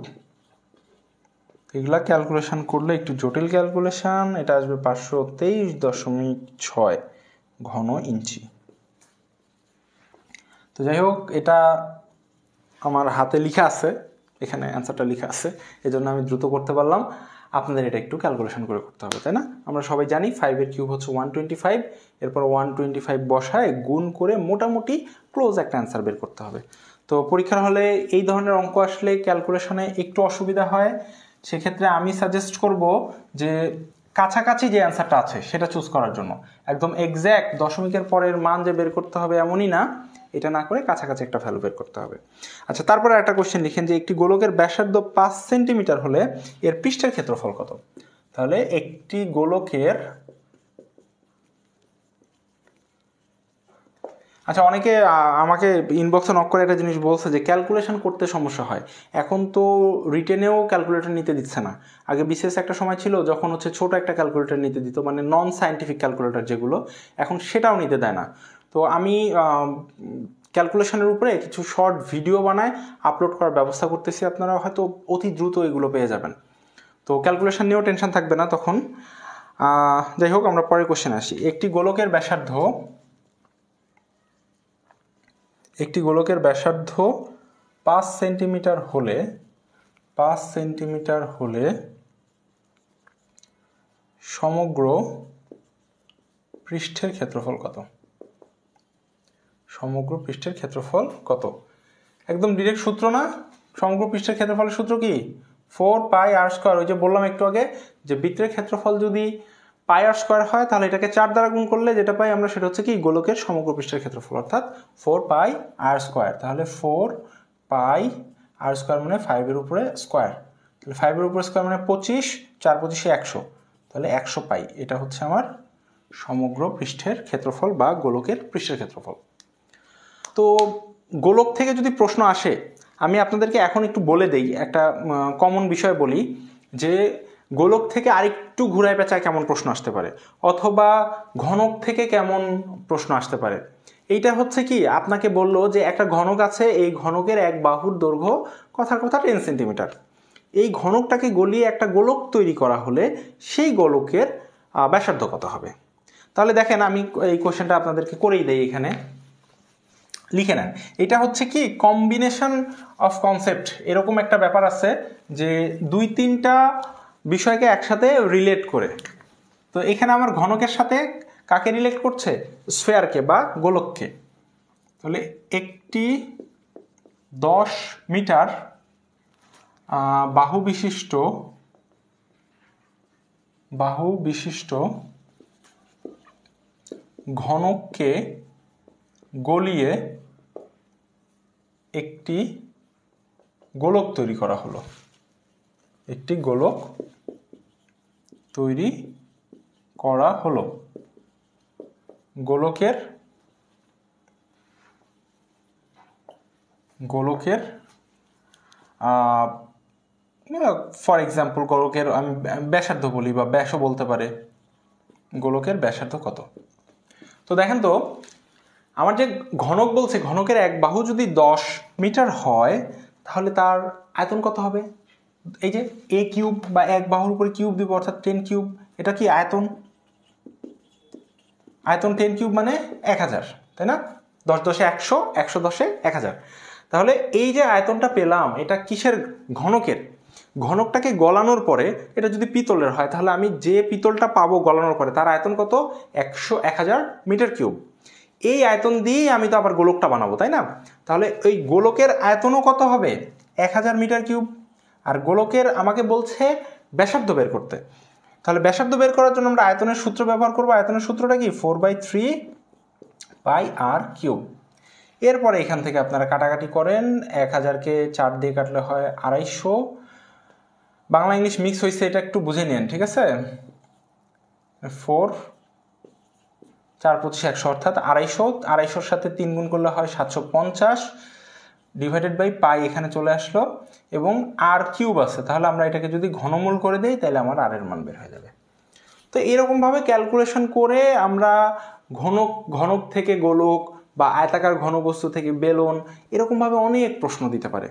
এগুলা ক্যালকুলেশন করলে একটু জটিল ক্যালকুলেশন, এটা আসবে 523.6 ঘন ইঞ্চি। তো তো যাই হোক, এটা আমার হাতে লেখা আছে, এখানে অ্যান্সারটা লেখা আছে, এই জন্য আমি দ্রুত করতে পারলাম। আপনাদের এটা একটু ক্যালকুলেশন করে করতে হবে, তাই না? আমরা সবাই জানি 5 কিউব হচ্ছে 125, এরপর 125 বসায় গুণ করে মোটামুটি ক্লোজ একটা অ্যান্সার বের করতে হবে। তো পরীক্ষার হলে এই ধরনের অঙ্ক আসলে ক্যালকুলেশনে একটু অসুবিধা হয়, সেক্ষেত্রে আমি সাজেস্ট করব যে কাছাকাছি যে অ্যান্সারটা আছে সেটা চুজ করার জন্য। একদম এক্স্যাক্ট দশমিকের পরের মান যে বের করতে হবে এমনই না, এটা না করে কাছাকাছি একটা ভ্যালু বের করতে হবে। আচ্ছা, তারপরে একটা কোশ্চেন লিখেন যে একটি গোলকের ব্যাসার্ধ 5 সেন্টিমিটার হলে এর পৃষ্ঠের ক্ষেত্রফল কত? তাহলে একটি গোলকের, আচ্ছা, অনেকে আমাকে ইনবক্সে নক করে একটা জিনিস বলছে যে ক্যালকুলেশন করতে সমস্যা হয়। এখন তো রিটেনেও ক্যালকুলেটর নিতে দিচ্ছে না। আগে বিশেষ একটা সময় ছিল যখন হচ্ছে ছোট একটা ক্যালকুলেটর নিতে দিত, মানে নন সায়েন্টিফিক ক্যালকুলেটর যেগুলো, এখন সেটাও নিতে দেয় না। তো আমি ক্যালকুলেশনের উপরে কিছু শর্ট ভিডিও বানায় আপলোড করার ব্যবস্থা করতেছি, আপনারা হয়তো অতি দ্রুত এগুলো পেয়ে যাবেন। তো ক্যালকুলেশন নিয়েও টেনশন থাকবে না তখন। যাই হোক, আমরা পরের কোশ্চেনে আসি। একটি গোলকের ব্যাসার্ধ 5 সেন্টিমিটার হলে সমগ্র পৃষ্ঠের ক্ষেত্রফল কত? সমগ্র পৃষ্ঠের ক্ষেত্রফল কত? একদম ডিরেক্ট সূত্র না? সমগ্র পৃষ্ঠের ক্ষেত্রফলের সূত্র কি? 4πr²। ওই যে বললাম একটু আগে যে বৃত্তের ক্ষেত্রফল যদি πr² হয় তাহলে এটাকে 4 দ্বারা গুণ করলে যেটা পাই আমরা সেটা হচ্ছে কি গোলকের সমগ্র পৃষ্ঠের ক্ষেত্রফল, অর্থাৎ 4πr²। তাহলে 4πr² মানে 5 এর উপরে স্কোয়ার, তাহলে 5 এর উপরে স্কোয়ার মানে 25, 4 25 100, তাহলে 100 পাই। এটা হচ্ছে আমার সমগ্র পৃষ্ঠের ক্ষেত্রফল বা গোলকের পৃষ্ঠের ক্ষেত্রফল। তো গোলক থেকে যদি প্রশ্ন আসে, আমি আপনাদেরকে এখন একটু বলে দেই, একটা কমন বিষয় বলি যে গোলক থেকে আরেকটু ঘুরায় পেঁচায় কেমন প্রশ্ন আসতে পারে, অথবা ঘনক থেকে কেমন প্রশ্ন আসতে পারে। এইটা হচ্ছে কি, আপনাকে বললো যে একটা ঘনক আছে, এই ঘনকের এক বাহুর দৈর্ঘ্য কথার কথা 10 সেন্টিমিটার। এই ঘনকটাকে গলিয়ে একটা গোলক তৈরি করা হলে সেই গোলকের ব্যাসার্ধ কত হবে? তাহলে দেখেন, আমি এই কোশ্চেনটা আপনাদেরকে করেই দেই, এখানে লিখে নেন। এটা হচ্ছে কি কম্বিনেশন অফ কনসেপ্ট, এরকম একটা ব্যাপার আছে যে 2-3টা বিষয়কে একসাথে রিলেট করে। তো এখানে আমার ঘনকের সাথে কাকে রিলেট করছে? স্ফেয়ারকে বা গোলককে। তাহলে একটি 10 মিটার বাহু বিশিষ্ট ঘনককে গলিয়ে একটি গোলক তৈরি করা হলো। একটি গোলক তৈরি করা হলো। গোলকের ফর এক্সাম্পল গোলকের আমি ব্যাসার্ধ বলি বা ব্যাসও বলতে পারে, গোলকের ব্যাসার্ধ কত? তো দেখেন তো, আমার যে ঘনক বলছে, ঘনকের এক বাহু যদি 10 মিটার হয় তাহলে তার আয়তন কত হবে? এই যে a কিউব বা এক বাহুর উপরে কিউব দিব, অর্থাৎ 10 কিউব। এটা কি আয়তন? 10 কিউব মানে 1000, তাই না? 10 10 100, 100 10 1000। তাহলে এই যে আয়তনটা পেলাম, এটা কিসের? ঘনকের। ঘনকটাকে গলানোর পরে এটা যদি পিতলের হয় তাহলে আমি যে পিতলটা পাবো গলানোর পরে তার আয়তন কত? 1000 মিটার কিউব। এই আয়তন দিয়েই আমি তো আবার গোলকটা বানাবো, তাই না? তাহলে ওই গোলকের আয়তনও কত হবে? 1000 মিটার কিউব। আর গোলকের আমাকে বলছে ব্যাসার্ধ বের করতে। তাহলে ব্যাসার্ধ বের করার জন্য আমরা আয়তনের সূত্র ব্যবহার করবো। আয়তনের সূত্রটা কি? 4/3πr³। এরপরে এখান থেকে আপনারা কাটাকাটি করেন, 1000কে 4 দিয়ে কাটলে হয় 250। বাংলা ইংলিশ মিক্স হয়েছে, এটা একটু বুঝে নেন, ঠিক আছে? 4 4 25 100, অর্থাৎ 250। 250-র সাথে 3 গুণ করলে হয় 750 ডিভাইডেড বাই পাই এখানে চলে আসলো, এবং আর কিউব আছে। তাহলে আমরা এটাকে যদি ঘনমূল করে দেই তাহলে আমার আর এর মান বের হয়ে যাবে। তো এরকমভাবে ক্যালকুলেশন করে আমরা ঘনক থেকে গোলক বা আয়তাকার ঘনবস্তু থেকে বেলন, এরকমভাবে অনেক প্রশ্ন দিতে পারে।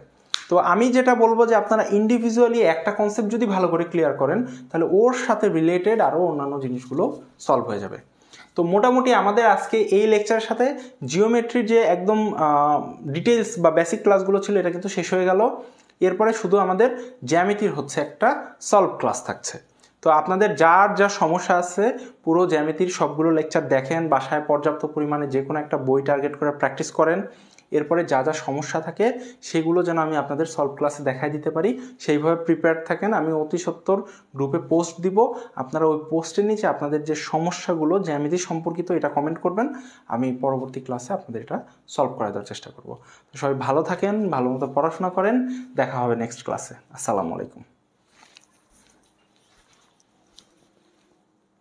তো আমি যেটা বলবো যে আপনারা ইন্ডিভিজুয়ালি একটা কনসেপ্ট যদি ভালো করে ক্লিয়ার করেন তাহলে ওর সাথে রিলেটেড আরও অন্যান্য জিনিসগুলো সলভ হয়ে যাবে। তো মোটামুটি আমাদের আজকে এই লেকচারের সাথে জিওমেট্রির যে একদম ডিটেলস বা বেসিক ক্লাসগুলো ছিল এটা কিন্তু শেষ হয়ে গেল। এরপরে শুধু আমাদের জ্যামিতির হচ্ছে একটা সলভ ক্লাস থাকছে। তো আপনাদের যার যা সমস্যা আছে পুরো জ্যামিতির সবগুলো লেকচার দেখেন, বাসায় পর্যাপ্ত পরিমাণে যে কোনো একটা বই টার্গেট করে প্র্যাকটিস করেন। এরপরে যা যা সমস্যা থাকে সেগুলো যেন আমি আপনাদের সলভ ক্লাসে দেখাই দিতে পারি সেইভাবে প্রিপেয়ার থাকেন। আমি অতি সত্বর গ্রুপে পোস্ট দিব, আপনারা ওই পোস্টের নিচে আপনাদের যে সমস্যাগুলো জ্যামিতি সম্পর্কিত এটা কমেন্ট করবেন, আমি পরবর্তী ক্লাসে আপনাদের এটা সলভ করে দেওয়ার চেষ্টা করব। তো সবাই ভালো থাকেন, ভালো মতো পড়াশোনা করেন, দেখা হবে নেক্সট ক্লাসে। আসসালামু আলাইকুম।